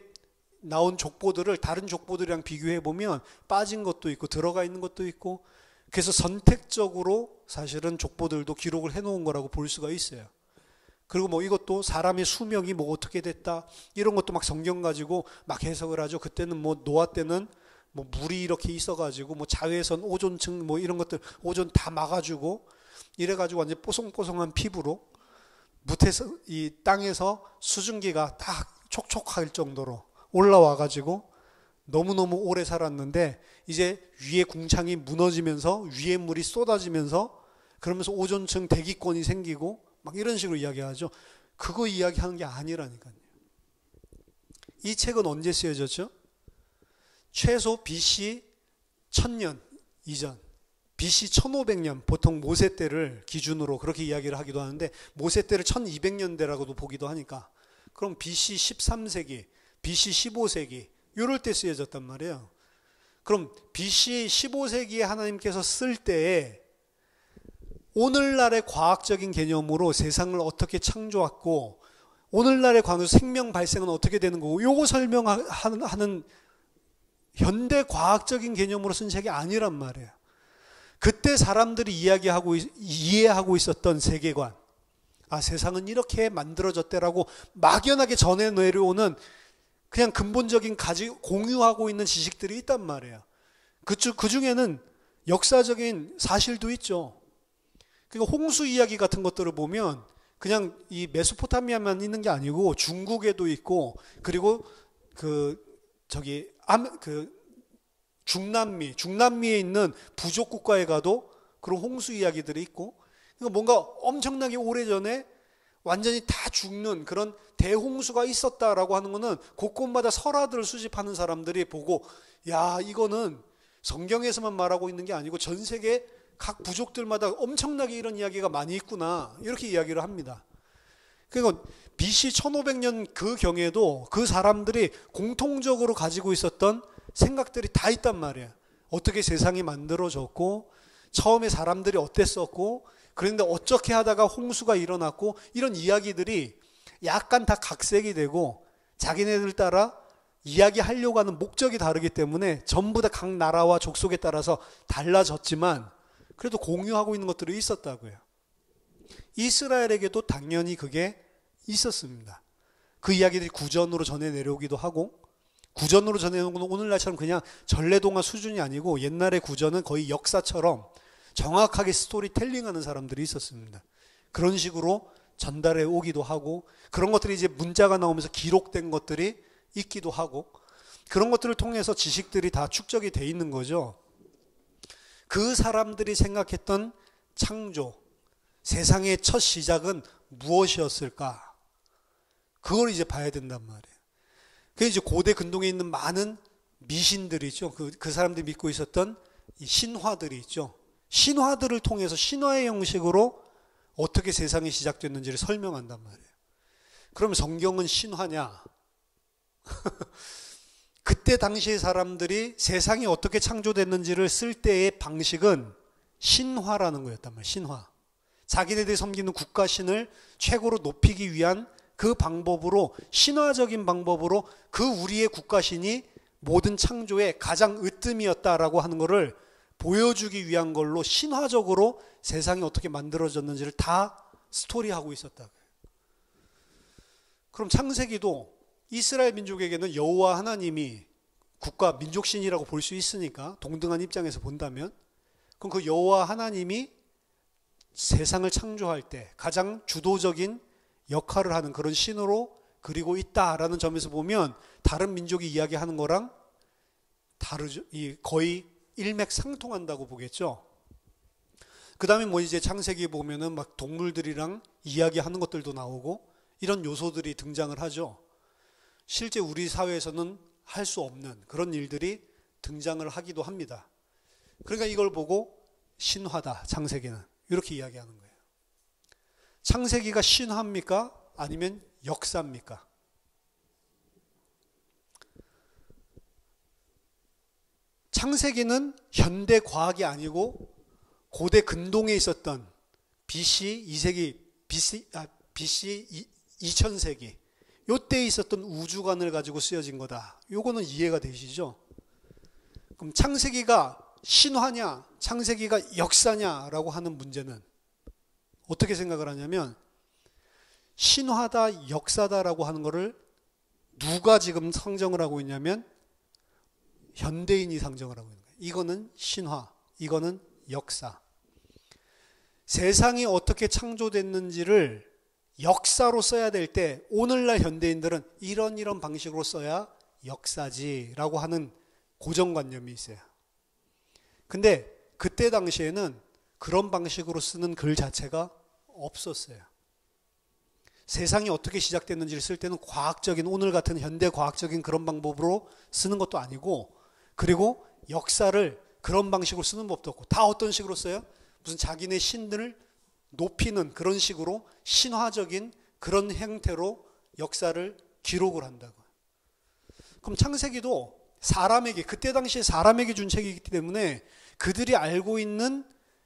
나온 족보들을 다른 족보들이랑 비교해 보면 빠진 것도 있고 들어가 있는 것도 있고, 그래서 선택적으로 사실은 족보들도 기록을 해놓은 거라고 볼 수가 있어요. 그리고 뭐 이것도 사람의 수명이 뭐 어떻게 됐다 이런 것도 막 성경 가지고 막 해석을 하죠. 그때는 뭐 노아 때는 뭐 물이 이렇게 있어가지고 뭐 자외선 오존층 뭐 이런 것들 오존 다 막아주고 이래가지고 완전 뽀송뽀송한 피부로 무태서 이 땅에서 수증기가 딱 촉촉할 정도로 올라와가지고 너무너무 오래 살았는데, 이제 위에 궁창이 무너지면서 위에 물이 쏟아지면서 그러면서 오존층 대기권이 생기고 막 이런 식으로 이야기하죠. 그거 이야기하는 게 아니라니까요. 이 책은 언제 쓰여졌죠? 최소 BC 1000년 이전, BC 1500년, 보통 모세 때를 기준으로 그렇게 이야기를 하기도 하는데 모세 때를 1200년대라고도 보기도 하니까, 그럼 BC 13세기, BC 15세기 이럴 때 쓰여졌단 말이에요. 그럼 BC 15세기에 하나님께서 쓸 때에 오늘날의 과학적인 개념으로 세상을 어떻게 창조했고 오늘날의 과학으로 생명 발생은 어떻게 되는 거고 요거 설명하는 현대 과학적인 개념으로 쓴 책이 아니란 말이에요. 그때 사람들이 이해하고 있었던 세계관, 아 세상은 이렇게 만들어졌대라고 막연하게 전해 내려오는 그냥 근본적인 공유하고 있는 지식들이 있단 말이에요. 그 중에는 역사적인 사실도 있죠. 그러니까 홍수 이야기 같은 것들을 보면 그냥 이 메소포타미아만 있는 게 아니고 중국에도 있고, 그리고 중남미에 있는 부족 국가에 가도 그런 홍수 이야기들이 있고, 그러니까 뭔가 엄청나게 오래전에 완전히 다 죽는 그런 대홍수가 있었다라고 하는 거는 곳곳마다 설화들을 수집하는 사람들이 보고, 야 이거는 성경에서만 말하고 있는 게 아니고 전 세계 각 부족들마다 엄청나게 이런 이야기가 많이 있구나 이렇게 이야기를 합니다. 그러니까 BC 1500년 그 경에도 그 사람들이 공통적으로 가지고 있었던 생각들이 다 있단 말이에요. 어떻게 세상이 만들어졌고 처음에 사람들이 어땠었고 그런데 어떻게 하다가 홍수가 일어났고, 이런 이야기들이 약간 다 각색이 되고 자기네들 따라 이야기하려고 하는 목적이 다르기 때문에 전부 다 각 나라와 족속에 따라서 달라졌지만, 그래도 공유하고 있는 것들이 있었다고요. 이스라엘에게도 당연히 그게 있었습니다. 그 이야기들이 구전으로 전해 내려오기도 하고, 구전으로 전해오는 건 오늘날처럼 그냥 전래동화 수준이 아니고 옛날의 구전은 거의 역사처럼 정확하게 스토리텔링하는 사람들이 있었습니다. 그런 식으로 전달해 오기도 하고, 그런 것들이 이제 문자가 나오면서 기록된 것들이 있기도 하고, 그런 것들을 통해서 지식들이 다 축적이 돼 있는 거죠. 그 사람들이 생각했던 창조, 세상의 첫 시작은 무엇이었을까? 그걸 이제 봐야 된단 말이에요. 그 이제 고대 근동에 있는 많은 미신들이죠. 그 사람들이 믿고 있었던 이 신화들이 있죠. 신화들을 통해서 신화의 형식으로 어떻게 세상이 시작됐는지를 설명한단 말이에요. 그럼 성경은 신화냐? 그때 당시의 사람들이 세상이 어떻게 창조됐는지를 쓸 때의 방식은 신화라는 거였단 말이에요. 신화. 자기네들이 섬기는 국가신을 최고로 높이기 위한 그 방법으로, 신화적인 방법으로 그 우리의 국가신이 모든 창조의 가장 으뜸이었다라고 하는 것을 보여주기 위한 걸로 신화적으로 세상이 어떻게 만들어졌는지를 다 스토리하고 있었다. 그럼 창세기도 이스라엘 민족에게는 여호와 하나님이 국가 민족신이라고 볼 수 있으니까, 동등한 입장에서 본다면, 그럼 그 여호와 하나님이 세상을 창조할 때 가장 주도적인 역할을 하는 그런 신으로 그리고 있다라는 점에서 보면 다른 민족이 이야기하는 거랑 다르죠. 거의 일맥상통한다고 보겠죠. 그 다음에 뭐 이제 창세기 보면은 막 동물들이랑 이야기하는 것들도 나오고 이런 요소들이 등장을 하죠. 실제 우리 사회에서는 할 수 없는 그런 일들이 등장을 하기도 합니다. 그러니까 이걸 보고 신화다, 창세기는. 이렇게 이야기하는 거예요. 창세기가 신화입니까? 아니면 역사입니까? 창세기는 현대 과학이 아니고 고대 근동에 있었던 BC 2세기, BC 2000세기 요때에 있었던 우주관을 가지고 쓰여진 거다. 요거는 이해가 되시죠? 그럼 창세기가 신화냐, 창세기가 역사냐라고 하는 문제는 어떻게 생각을 하냐면, 신화다, 역사다라고 하는 거를 누가 지금 상정을 하고 있냐면 현대인이 상정을 하고 있는 거예요. 이거는 신화, 이거는 역사. 세상이 어떻게 창조됐는지를 역사로 써야 될 때 오늘날 현대인들은 이런 방식으로 써야 역사지라고 하는 고정관념이 있어요. 근데 그때 당시에는 그런 방식으로 쓰는 글 자체가 없었어요. 세상이 어떻게 시작됐는지를 쓸 때는 과학적인, 오늘 같은 현대 과학적인 그런 방법으로 쓰는 것도 아니고, 그리고 역사를 그런 방식으로 쓰는 법도 없고, 다 어떤 식으로 써요? 무슨 자기네 신들을 높이는 그런 식으로 신화적인 그런 형태로 역사를 기록을 한다고. 그럼 창세기도 사람에게, 그때 당시에 사람에게 준 책이기 때문에 그들이 알고 있는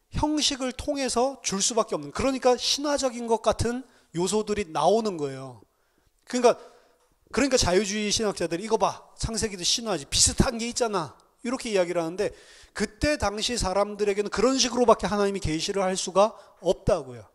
형식을 통해서 줄 수밖에 없는, 그러니까 신화적인 것 같은 요소들이 나오는 거예요. 그러니까 자유주의 신학자들이 이거 봐, 창세기도 신화지, 비슷한 게 있잖아, 이렇게 이야기를 하는데, 그때 당시 사람들에게는 그런 식으로밖에 하나님이 계시를 할 수가 없다고요.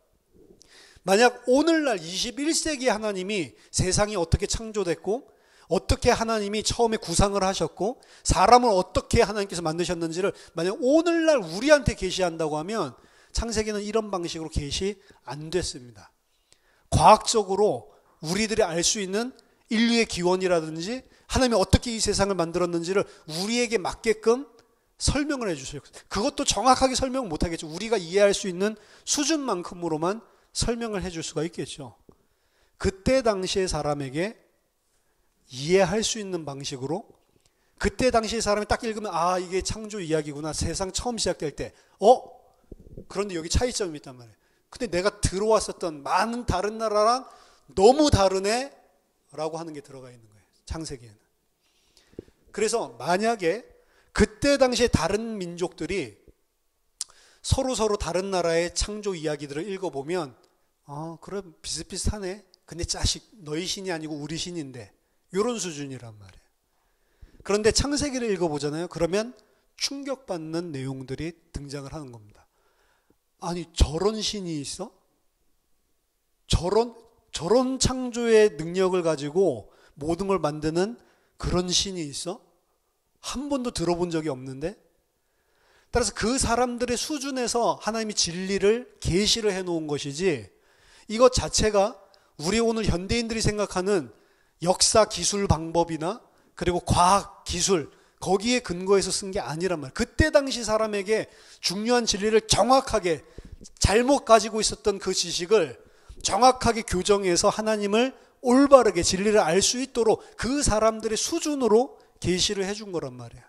만약 오늘날 21세기 하나님이 세상이 어떻게 창조됐고 어떻게 하나님이 처음에 구상을 하셨고 사람을 어떻게 하나님께서 만드셨는지를 만약 오늘날 우리한테 계시한다고 하면 창세기는 이런 방식으로 계시 안 됐습니다. 과학적으로 우리들이 알 수 있는 인류의 기원이라든지 하나님이 어떻게 이 세상을 만들었는지를 우리에게 맞게끔 설명을 해주세요. 그것도 정확하게 설명 못하겠죠. 우리가 이해할 수 있는 수준만큼으로만 설명을 해줄 수가 있겠죠. 그때 당시의 사람에게 이해할 수 있는 방식으로, 그때 당시의 사람이 딱 읽으면 아, 이게 창조 이야기구나, 세상 처음 시작될 때. 그런데 여기 차이점이 있단 말이에요. 근데 내가 들어왔었던 많은 다른 나라랑 너무 다르네 라고 하는 게 들어가 있는 거예요, 창세기에는. 그래서 만약에 그때 당시에 다른 민족들이 서로 다른 나라의 창조 이야기들을 읽어보면 그럼 비슷비슷하네, 근데 자식 너희 신이 아니고 우리 신인데, 이런 수준이란 말이에요. 그런데 창세기를 읽어보잖아요. 그러면 충격받는 내용들이 등장을 하는 겁니다. 아니, 저런 신이 있어? 저런 창조의 능력을 가지고 모든 걸 만드는 그런 신이 있어? 한 번도 들어본 적이 없는데? 따라서 그 사람들의 수준에서 하나님이 진리를 계시를 해놓은 것이지, 이것 자체가 우리 오늘 현대인들이 생각하는 역사 기술 방법이나 그리고 과학 기술 거기에 근거해서 쓴 게 아니란 말이에요. 그때 당시 사람에게 중요한 진리를 정확하게 잘못 가지고 있었던 그 지식을 정확하게 교정해서 하나님을 올바르게 진리를 알 수 있도록 그 사람들의 수준으로 계시를 해준 거란 말이에요.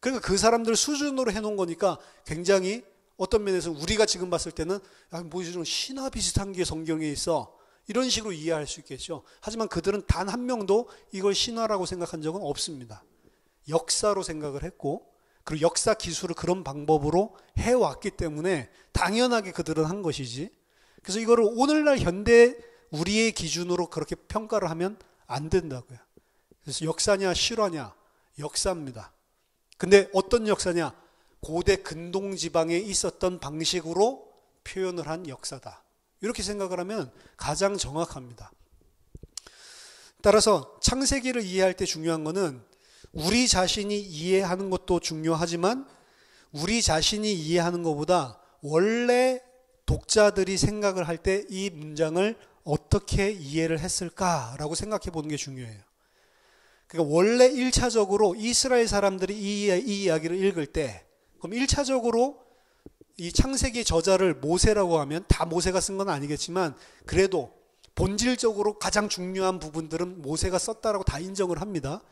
그러니까 그 사람들 수준으로 해놓은 거니까 굉장히 어떤 면에서 우리가 지금 봤을 때는 뭐 이런 신화 비슷한 게 성경에 있어, 이런 식으로 이해할 수 있겠죠. 하지만 그들은 단 한 명도 이걸 신화라고 생각한 적은 없습니다. 역사로 생각을 했고, 그리고 역사 기술을 그런 방법으로 해왔기 때문에 당연하게 그들은 한 것이지, 그래서 이거를 오늘날 현대 우리의 기준으로 그렇게 평가를 하면 안 된다고요. 그래서 역사냐 실화냐? 역사입니다. 근데 어떤 역사냐? 고대 근동 지방에 있었던 방식으로 표현을 한 역사다. 이렇게 생각을 하면 가장 정확합니다. 따라서 창세기를 이해할 때 중요한 거는 우리 자신이 이해하는 것도 중요하지만 우리 자신이 이해하는 것보다 원래 독자들이 생각을 할 때 이 문장을 어떻게 이해를 했을까라고 생각해 보는 게 중요해요. 그러니까 원래 1차적으로 이스라엘 사람들이 이 이야기를 읽을 때, 그럼 1차적으로 이 창세기 저자를 모세라고 하면 다 모세가 쓴 건 아니겠지만 그래도 본질적으로 가장 중요한 부분들은 모세가 썼다라고 다 인정을 합니다.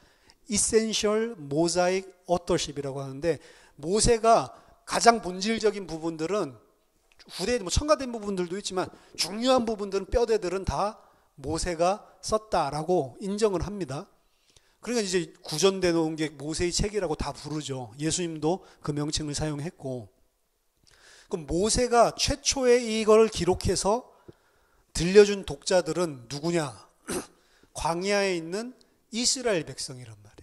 Essential Mosaic Authorship이라고 하는데, 모세가 가장 본질적인 부분들은 후대에 뭐 첨가된 부분들도 있지만 중요한 부분들은 뼈대들은 다 모세가 썼다라고 인정을 합니다. 그러니까 이제 구전돼 놓은 게 모세의 책이라고 다 부르죠. 예수님도 그 명칭을 사용했고. 그럼 모세가 최초에 이걸 기록해서 들려준 독자들은 누구냐? 광야에 있는 이스라엘 백성이란 말이에요.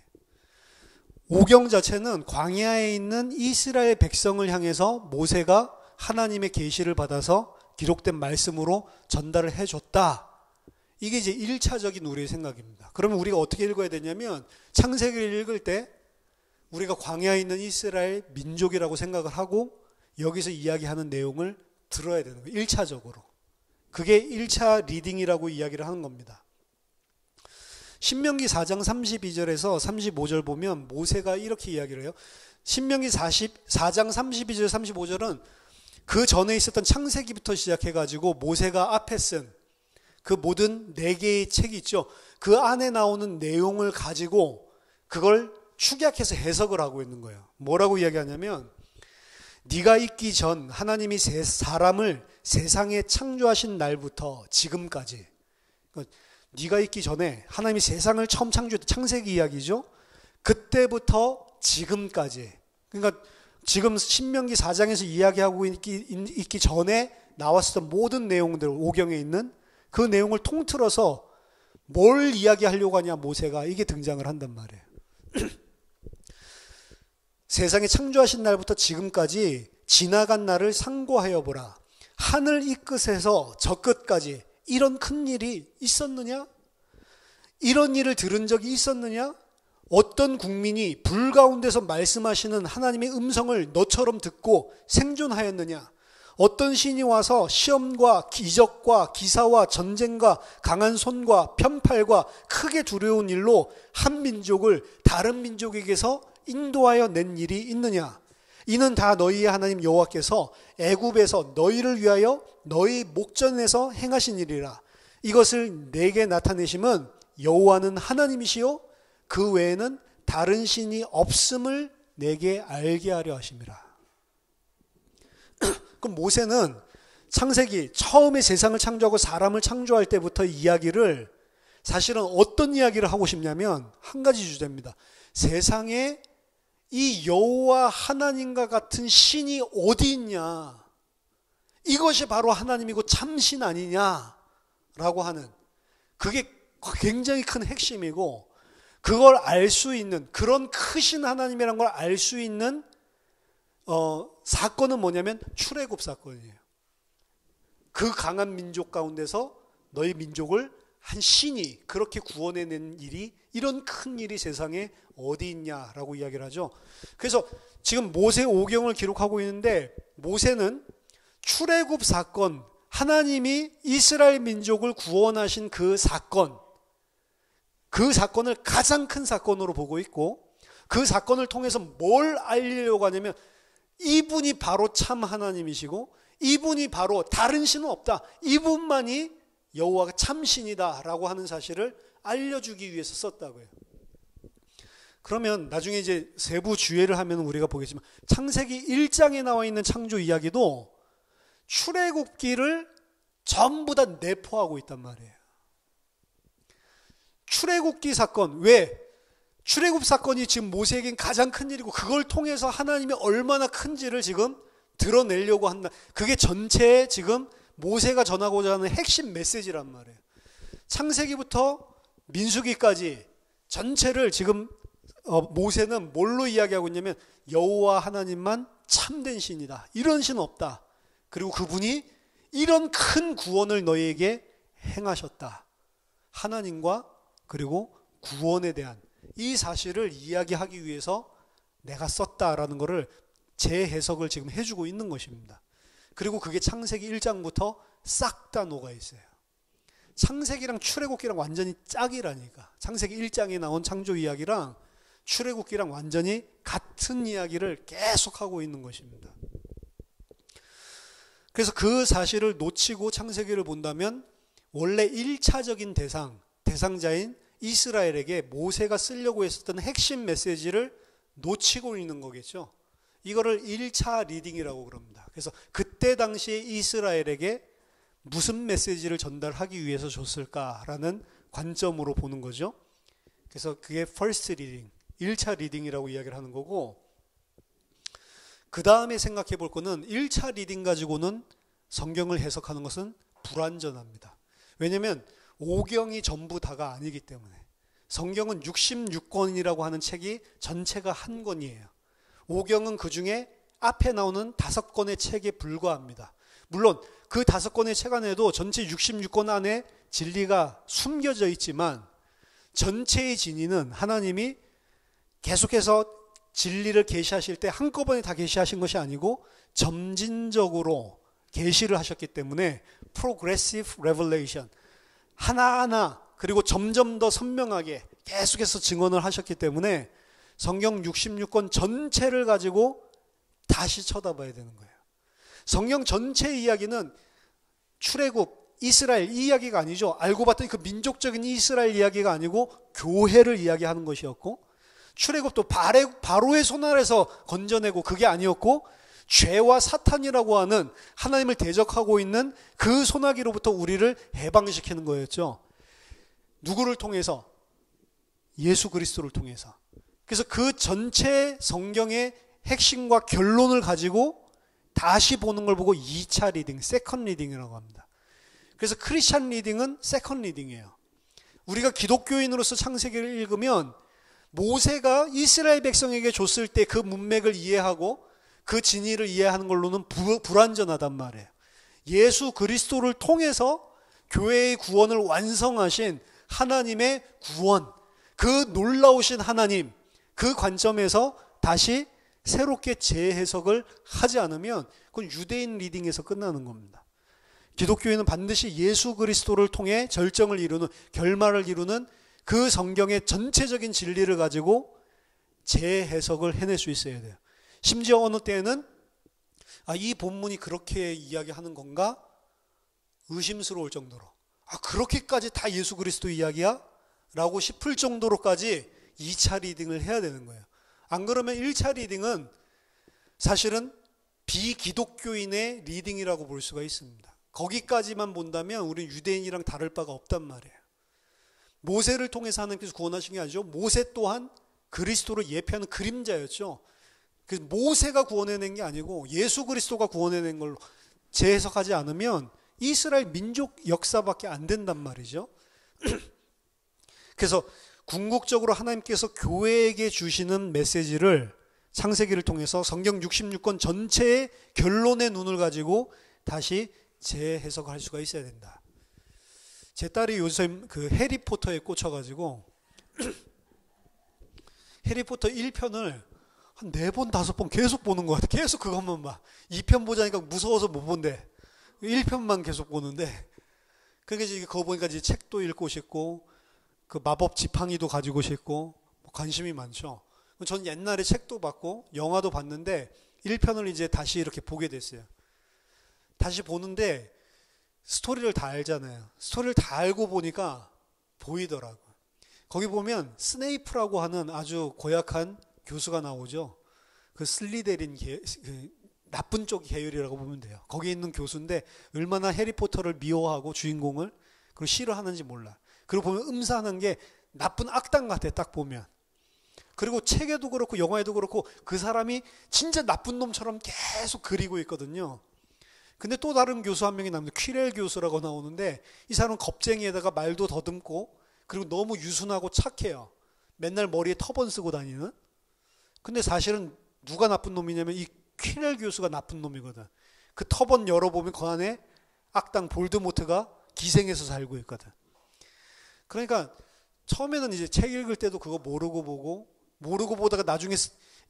오경 자체는 광야에 있는 이스라엘 백성을 향해서 모세가 하나님의 계시를 받아서 기록된 말씀으로 전달을 해줬다. 이게 이제 1차적인 우리의 생각입니다. 그러면 우리가 어떻게 읽어야 되냐면 창세기를 읽을 때 우리가 광야에 있는 이스라엘 민족이라고 생각을 하고 여기서 이야기하는 내용을 들어야 되는 거예요. 1차적으로. 그게 1차 리딩이라고 이야기를 하는 겁니다. 신명기 4장 32절에서 35절 보면 모세가 이렇게 이야기를 해요. 신명기 4장 32절 35절은 그 전에 있었던 창세기부터 시작해가지고 모세가 앞에 쓴 그 모든 4개의 책이 있죠. 그 안에 나오는 내용을 가지고 그걸 축약해서 해석을 하고 있는 거예요. 뭐라고 이야기하냐면 네가 있기 전 하나님이 사람을 세상에 창조하신 날부터 지금까지, 네가 있기 전에 하나님이 세상을 처음 창조했던 창세기 이야기죠. 그때부터 지금까지, 그러니까 지금 신명기 4장에서 이야기하고 있기 전에 나왔었던 모든 내용들, 오경에 있는 그 내용을 통틀어서 뭘 이야기하려고 하냐 모세가, 이게 등장을 한단 말이에요. 세상에 창조하신 날부터 지금까지 지나간 날을 상고하여 보라. 하늘 이 끝에서 저 끝까지 이런 큰 일이 있었느냐? 이런 일을 들은 적이 있었느냐? 어떤 국민이 불 가운데서 말씀하시는 하나님의 음성을 너처럼 듣고 생존하였느냐? 어떤 신이 와서 시험과 기적과 기사와 전쟁과 강한 손과 편팔과 크게 두려운 일로 한 민족을 다른 민족에게서 인도하여 낸 일이 있느냐? 이는 다 너희의 하나님 여호와께서 애굽에서 너희를 위하여 너희 목전에서 행하신 일이라. 이것을 내게 나타내심은 여호와는 하나님이시요 그 외에는 다른 신이 없음을 내게 알게 하려 하심이라. 그럼 모세는 창세기 처음에 세상을 창조하고 사람을 창조할 때부터 이야기를 사실은 어떤 이야기를 하고 싶냐면 한 가지 주제입니다. 세상에 이 여호와 하나님과 같은 신이 어디 있냐? 이것이 바로 하나님이고 참신 아니냐라고 하는, 그게 굉장히 큰 핵심이고, 그걸 알 수 있는, 그런 크신 하나님이라는 걸 알 수 있는 사건은 뭐냐면 출애굽 사건이에요. 그 강한 민족 가운데서 너희 민족을 한 신이 그렇게 구원해낸 일이, 이런 큰 일이 세상에 어디 있냐라고 이야기를 하죠. 그래서 지금 모세 오경을 기록하고 있는데, 모세는 출애굽 사건, 하나님이 이스라엘 민족을 구원하신 그 사건을 가장 큰 사건으로 보고 있고, 그 사건을 통해서 뭘 알리려고 하냐면 이분이 바로 참 하나님이시고, 이분이 바로 다른 신은 없다, 이분만이 여호와가 참신이다 라고 하는 사실을 알려주기 위해서 썼다고요. 그러면 나중에 이제 세부 주의를 하면 우리가 보겠지만, 창세기 1장에 나와 있는 창조 이야기도 출애굽기를 전부 다 내포하고 있단 말이에요. 출애굽기 사건, 왜? 출애굽 사건이 지금 모세에겐 가장 큰 일이고, 그걸 통해서 하나님이 얼마나 큰지를 지금 드러내려고 한다. 그게 전체의 지금 모세가 전하고자 하는 핵심 메시지란 말이에요. 창세기부터 민수기까지 전체를 지금 모세는 뭘로 이야기하고 있냐면, 여호와 하나님만 참된 신이다, 이런 신 없다, 그리고 그분이 이런 큰 구원을 너희에게 행하셨다, 하나님과 그리고 구원에 대한 이 사실을 이야기하기 위해서 내가 썼다라는 것을 재해석을 지금 해주고 있는 것입니다. 그리고 그게 창세기 1장부터 싹 다 녹아 있어요. 창세기랑 출애굽기랑 완전히 짝이라니까. 창세기 1장에 나온 창조 이야기랑 출애굽기랑 완전히 같은 이야기를 계속하고 있는 것입니다. 그래서 그 사실을 놓치고 창세기를 본다면, 원래 1차적인 대상자인 이스라엘에게 모세가 쓰려고 했었던 핵심 메시지를 놓치고 있는 거겠죠. 이거를 1차 리딩이라고 그럽니다. 그래서 그때 당시에 이스라엘에게 무슨 메시지를 전달하기 위해서 줬을까라는 관점으로 보는 거죠. 그래서 그게 first reading, 1차 리딩이라고 이야기를 하는 거고, 그 다음에 생각해 볼 거는 1차 리딩 가지고는 성경을 해석하는 것은 불완전합니다. 왜냐하면 오경이 전부 다가 아니기 때문에. 성경은 66권이라고 하는 책이 전체가 한 권이에요. 오경은 그 중에 앞에 나오는 5권의 책에 불과합니다. 물론 그 5권의 책 안에도 전체 66권 안에 진리가 숨겨져 있지만, 전체의 진리는 하나님이 계속해서 진리를 계시하실 때 한꺼번에 다 계시하신 것이 아니고 점진적으로 계시를 하셨기 때문에 progressive revelation, 하나하나, 그리고 점점 더 선명하게 계속해서 증언을 하셨기 때문에 성경 66권 전체를 가지고 다시 쳐다봐야 되는 거예요. 성경 전체의 이야기는 출애굽, 이스라엘 이 이야기가 아니죠. 알고 봤더니 그 민족적인 이스라엘 이야기가 아니고 교회를 이야기하는 것이었고, 출애굽도 바로의 손 아래서 건져내고 그게 아니었고, 죄와 사탄이라고 하는 하나님을 대적하고 있는 그 소나기로부터 우리를 해방시키는 거였죠. 누구를 통해서? 예수 그리스도를 통해서. 그래서 그 전체 성경의 핵심과 결론을 가지고 다시 보는 걸 보고 2차 리딩, 세컨 리딩이라고 합니다. 그래서 크리스찬 리딩은 세컨 리딩이에요. 우리가 기독교인으로서 창세기를 읽으면 모세가 이스라엘 백성에게 줬을 때 그 문맥을 이해하고 그 진리를 이해하는 걸로는 불완전하단 말이에요. 예수 그리스도를 통해서 교회의 구원을 완성하신 하나님의 구원, 그 놀라우신 하나님, 그 관점에서 다시 새롭게 재해석을 하지 않으면 그건 유대인 리딩에서 끝나는 겁니다. 기독교인은 반드시 예수 그리스도를 통해 절정을 이루는, 결말을 이루는 그 성경의 전체적인 진리를 가지고 재해석을 해낼 수 있어야 돼요. 심지어 어느 때에는 이 본문이 그렇게 이야기하는 건가? 의심스러울 정도로, 그렇게까지 다 예수 그리스도 이야기야? 라고 싶을 정도로까지 2차 리딩을 해야 되는 거예요. 안 그러면 1차 리딩은 사실은 비기독교인의 리딩이라고 볼 수가 있습니다. 거기까지만 본다면 우리는 유대인이랑 다를 바가 없단 말이에요. 모세를 통해서 하나님께서 구원하신 게 아니죠. 모세 또한 그리스도를 예표하는 그림자였죠. 그래서 모세가 구원해낸 게 아니고 예수 그리스도가 구원해낸 걸로 재해석하지 않으면 이스라엘 민족 역사밖에 안 된단 말이죠. 그래서 궁극적으로 하나님께서 교회에게 주시는 메시지를 창세기를 통해서 성경 66권 전체의 결론의 눈을 가지고 다시 재해석을 할 수가 있어야 된다. 제 딸이 요즘 그 해리포터에 꽂혀가지고 해리포터 1편을 한 4번, 5번 계속 보는 것 같아. 계속 그것만 봐. 2편 보자니까 무서워서 못 본대. 1편만 계속 보는데, 그러니까 이제 그거 보니까 이제 책도 읽고 싶고, 그 마법 지팡이도 가지고 싶고, 관심이 많죠. 전 옛날에 책도 봤고, 영화도 봤는데, 1편을 이제 다시 이렇게 보게 됐어요. 다시 보는데, 스토리를 다 알잖아요. 스토리를 다 알고 보니까 보이더라고요. 거기 보면 스네이프라고 하는 아주 고약한 교수가 나오죠. 그 슬리데린 그 나쁜 쪽 계열이라고 보면 돼요. 거기 있는 교수인데 얼마나 해리포터를 미워하고 주인공을 그리고 싫어하는지 몰라. 그리고 보면 음사하는 게 나쁜 악당 같아 딱 보면. 그리고 책에도 그렇고 영화에도 그렇고 그 사람이 진짜 나쁜 놈처럼 계속 그리고 있거든요. 근데 또 다른 교수 한 명이 나옵니다. 퀴렐 교수라고 나오는데 이 사람은 겁쟁이에다가 말도 더듬고 그리고 너무 유순하고 착해요. 맨날 머리에 터번 쓰고 다니는. 근데 사실은 누가 나쁜 놈이냐면 이 퀴렐 교수가 나쁜 놈이거든. 그 터번 열어보면 그 안에 악당 볼드모트가 기생해서 살고 있거든. 그러니까 처음에는 이제 책 읽을 때도 그거 모르고 보다가 나중에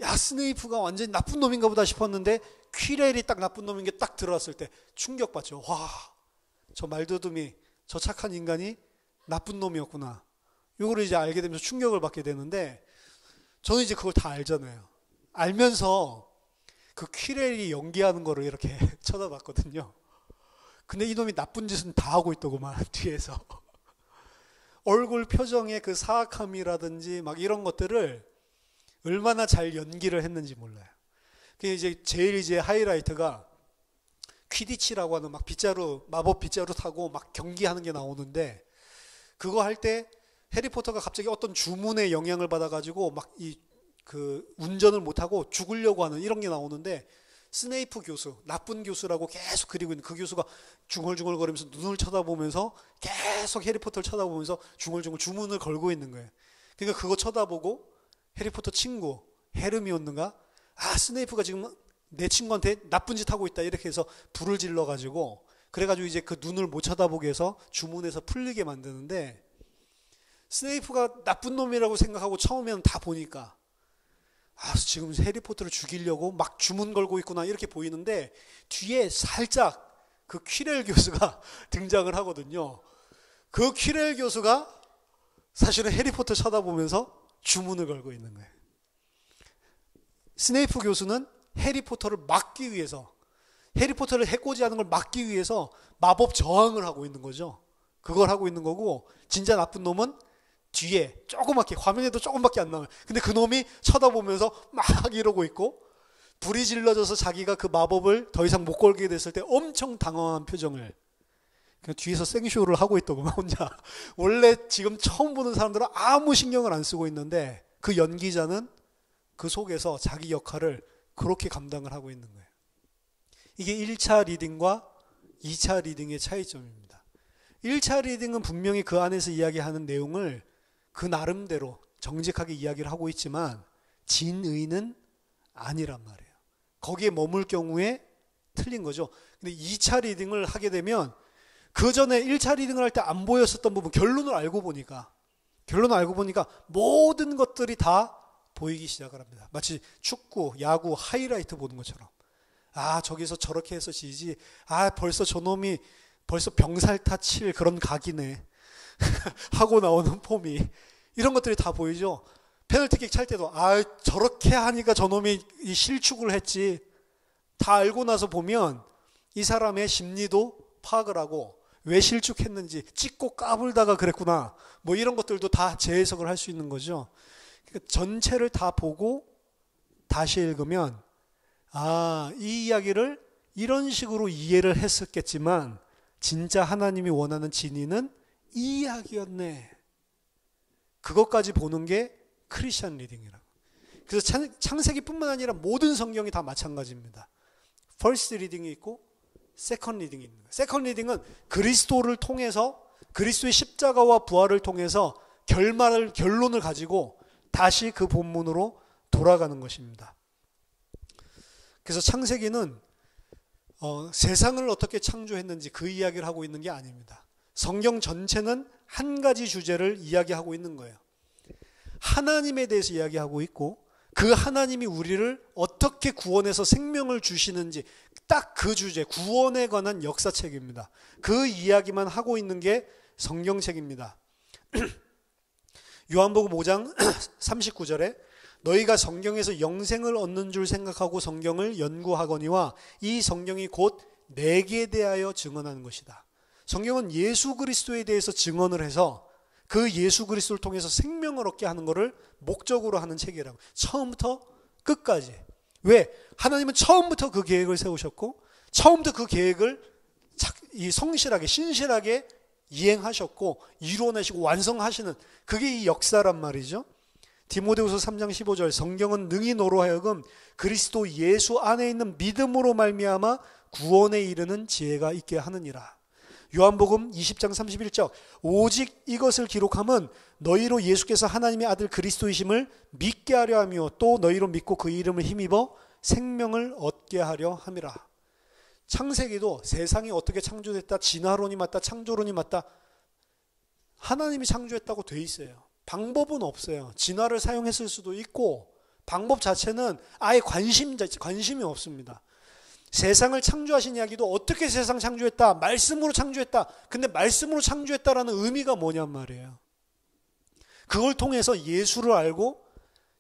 야 스네이프가 완전히 나쁜 놈인가 보다 싶었는데 퀴렐이 딱 나쁜 놈인 게 딱 들어왔을 때 충격받죠. 와, 저 말더듬이 저 착한 인간이 나쁜 놈이었구나. 이거를 이제 알게 되면서 충격을 받게 되는데 저는 이제 그걸 다 알잖아요. 알면서 그 퀴렐이 연기하는 거를 이렇게 쳐다봤거든요. 근데 이놈이 나쁜 짓은 다 하고 있더구만 뒤에서. 얼굴 표정의 그 사악함이라든지 막 이런 것들을 얼마나 잘 연기를 했는지 몰라요. 그게 이제 제일 이제 하이라이트가 퀴디치라고 하는 막 빗자루, 마법 빗자루 타고 막 경기하는 게 나오는데 그거 할 때 해리포터가 갑자기 어떤 주문에 영향을 받아가지고 막 그 운전을 못하고 죽으려고 하는 이런 게 나오는데 스네이프 교수, 나쁜 교수라고 계속 그리고 있는 그 교수가 중얼중얼 거리면서 눈을 쳐다보면서 계속 해리포터를 쳐다보면서 중얼중얼 주문을 걸고 있는 거예요. 그러니까 그거 쳐다보고 해리포터 친구 헤르미온느가 아 스네이프가 지금 내 친구한테 나쁜 짓 하고 있다 이렇게 해서 불을 질러가지고 그래가지고 이제 그 눈을 못 쳐다보게 해서 주문에서 풀리게 만드는데 스네이프가 나쁜 놈이라고 생각하고 처음에는 다 보니까 아 지금 해리포터를 죽이려고 막 주문 걸고 있구나 이렇게 보이는데 뒤에 살짝 그 퀴렐 교수가 등장을 하거든요. 그 퀴렐 교수가 사실은 해리포터 쳐다보면서 주문을 걸고 있는 거예요. 스네이프 교수는 해리포터를 막기 위해서 해리포터를 해코지하는 걸 막기 위해서 마법 저항을 하고 있는 거죠. 그걸 하고 있는 거고 진짜 나쁜 놈은 뒤에 조그맣게 화면에도 조금밖에 안 나와요. 근데 그 놈이 쳐다보면서 막 이러고 있고 불이 질러져서 자기가 그 마법을 더 이상 못 걸게 됐을 때 엄청 당황한 표정을 그냥 뒤에서 생쇼를 하고 있더구만 혼자. 원래 지금 처음 보는 사람들은 아무 신경을 안 쓰고 있는데 그 연기자는 그 속에서 자기 역할을 그렇게 감당을 하고 있는 거예요. 이게 1차 리딩과 2차 리딩의 차이점입니다. 1차 리딩은 분명히 그 안에서 이야기하는 내용을 그 나름대로 정직하게 이야기를 하고 있지만 진의는 아니란 말이에요. 거기에 머물 경우에 틀린 거죠. 근데 2차 리딩을 하게 되면 그 전에 1차 리딩을 할 때 안 보였었던 부분 결론을 알고 보니까 모든 것들이 다 보이기 시작을 합니다. 마치 축구, 야구, 하이라이트 보는 것처럼 아 저기서 저렇게 해서 지지 아 벌써 저놈이 벌써 병살타 칠 그런 각이네 하고 나오는 폼이 이런 것들이 다 보이죠. 페널티킥 찰 때도 아 저렇게 하니까 저놈이 이 실축을 했지 다 알고 나서 보면 이 사람의 심리도 파악을 하고 왜 실축했는지 찍고 까불다가 그랬구나 뭐 이런 것들도 다 재해석을 할 수 있는 거죠. 그러니까 전체를 다 보고 다시 읽으면 아, 이 이야기를 이런 식으로 이해를 했었겠지만 진짜 하나님이 원하는 진의는 이 이야기였네. 그것까지 보는 게 크리스천 리딩이라고. 그래서 창세기뿐만 아니라 모든 성경이 다 마찬가지입니다. 퍼스트 리딩이 있고 세컨드 리딩이 있는 거예요. 세컨드 리딩은 그리스도를 통해서 그리스도의 십자가와 부활을 통해서 결론을 가지고 다시 그 본문으로 돌아가는 것입니다. 그래서 창세기는 세상을 어떻게 창조했는지 그 이야기를 하고 있는 게 아닙니다. 성경 전체는 한 가지 주제를 이야기하고 있는 거예요. 하나님에 대해서 이야기하고 있고 그 하나님이 우리를 어떻게 구원해서 생명을 주시는지 딱 그 주제, 구원에 관한 역사책입니다. 그 이야기만 하고 있는 게 성경책입니다. 요한복음 5장 39절에 너희가 성경에서 영생을 얻는 줄 생각하고 성경을 연구하거니와 이 성경이 곧 내게 대하여 증언하는 것이다. 성경은 예수 그리스도에 대해서 증언을 해서 그 예수 그리스도를 통해서 생명을 얻게 하는 것을 목적으로 하는 책이라고. 처음부터 끝까지. 왜? 하나님은 처음부터 그 계획을 세우셨고 처음부터 그 계획을 성실하게 신실하게 이행하셨고 이루어내시고 완성하시는 그게 이 역사란 말이죠. 디모데후서 3장 15절 성경은 능히 너로 하여금 그리스도 예수 안에 있는 믿음으로 말미암아 구원에 이르는 지혜가 있게 하느니라. 요한복음 20장 31절 오직 이것을 기록함은 너희로 예수께서 하나님의 아들 그리스도이심을 믿게 하려 하며 또 너희로 믿고 그 이름을 힘입어 생명을 얻게 하려 함이라. 창세기도 세상이 어떻게 창조됐다, 진화론이 맞다, 창조론이 맞다, 하나님이 창조했다고 돼 있어요. 방법은 없어요. 진화를 사용했을 수도 있고 방법 자체는 아예 관심이 없습니다. 세상을 창조하신 이야기도 어떻게 세상 창조했다, 말씀으로 창조했다. 근데 말씀으로 창조했다라는 의미가 뭐냔 말이에요. 그걸 통해서 예수를 알고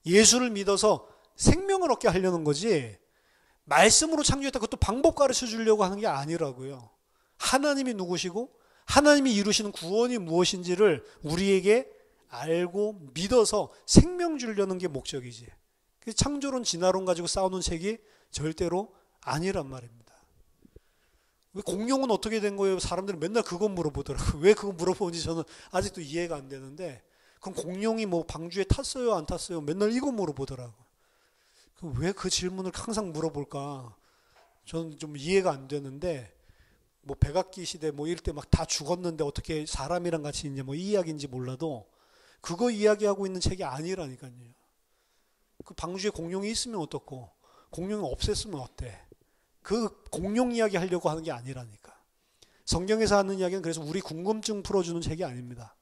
예수를 믿어서 생명을 얻게 하려는 거지, 말씀으로 창조했다 그것도 방법 가르쳐 주려고 하는 게 아니라고요. 하나님이 누구시고 하나님이 이루시는 구원이 무엇인지를 우리에게 알고 믿어서 생명 주려는 게 목적이지. 창조론 진화론 가지고 싸우는 책이 절대로 아니란 말입니다. 왜 공룡은 어떻게 된 거예요? 사람들은 맨날 그거 물어보더라고요. 왜 그거 물어보는지 저는 아직도 이해가 안 되는데, 그럼 공룡이 뭐 방주에 탔어요 안 탔어요? 맨날 이거 물어보더라고요. 왜 그 질문을 항상 물어볼까? 저는 좀 이해가 안 되는데, 뭐 백악기 시대 뭐 이럴 때 막 다 죽었는데 어떻게 사람이랑 같이 있냐 뭐 이 이야기인지 몰라도 그거 이야기하고 있는 책이 아니라니까요. 그 방주에 공룡이 있으면 어떻고 공룡이 없앴으면 어때? 그 공룡 이야기 하려고 하는 게 아니라니까. 성경에서 하는 이야기는 그래서 우리 궁금증 풀어주는 책이 아닙니다.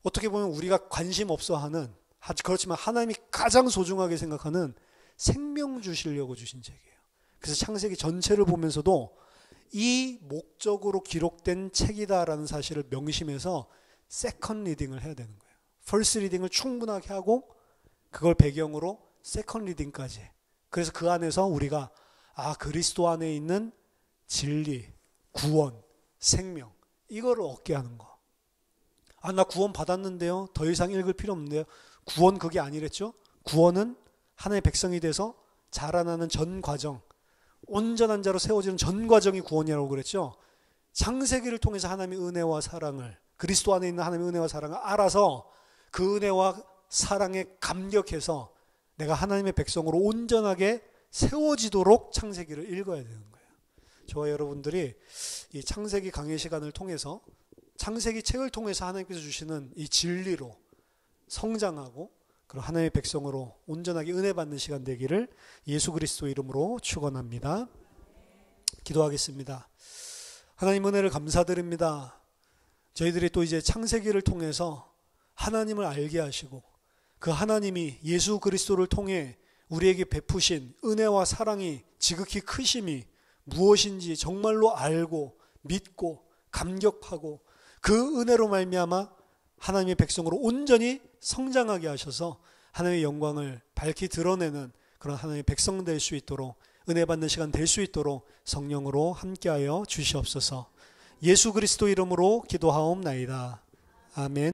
어떻게 보면 우리가 관심 없어 하는, 그렇지만 하나님이 가장 소중하게 생각하는 생명 주시려고 주신 책이에요. 그래서 창세기 전체를 보면서도 이 목적으로 기록된 책이다라는 사실을 명심해서 세컨 리딩을 해야 되는 거예요. 퍼스트 리딩을 충분하게 하고 그걸 배경으로 세컨 리딩까지. 그래서 그 안에서 우리가 그리스도 안에 있는 진리, 구원, 생명 이거를 얻게 하는 거. 나 구원 받았는데요. 더 이상 읽을 필요 없는데요. 구원 그게 아니랬죠. 구원은 하나님의 백성이 돼서 자라나는 전 과정, 온전한 자로 세워지는 전 과정이 구원이라고 그랬죠. 창세기를 통해서 하나님의 은혜와 사랑을, 그리스도 안에 있는 하나님의 은혜와 사랑을 알아서 그 은혜와 사랑에 감격해서 내가 하나님의 백성으로 온전하게 세워지도록 창세기를 읽어야 되는 거예요. 저와 여러분들이 이 창세기 강의 시간을 통해서 창세기 책을 통해서 하나님께서 주시는 이 진리로 성장하고 그리고 하나님의 백성으로 온전하게 은혜 받는 시간 되기를 예수 그리스도 이름으로 축원합니다. 기도하겠습니다. 하나님 은혜를 감사드립니다. 저희들이 또 이제 창세기를 통해서 하나님을 알게 하시고 그 하나님이 예수 그리스도를 통해 우리에게 베푸신 은혜와 사랑이 지극히 크심이 무엇인지 정말로 알고 믿고 감격하고 그 은혜로 말미암아 하나님의 백성으로 온전히 성장하게 하셔서 하나님의 영광을 밝히 드러내는 그런 하나님의 백성 될 수 있도록 은혜 받는 시간 될 수 있도록 성령으로 함께하여 주시옵소서. 예수 그리스도 이름으로 기도하옵나이다. 아멘.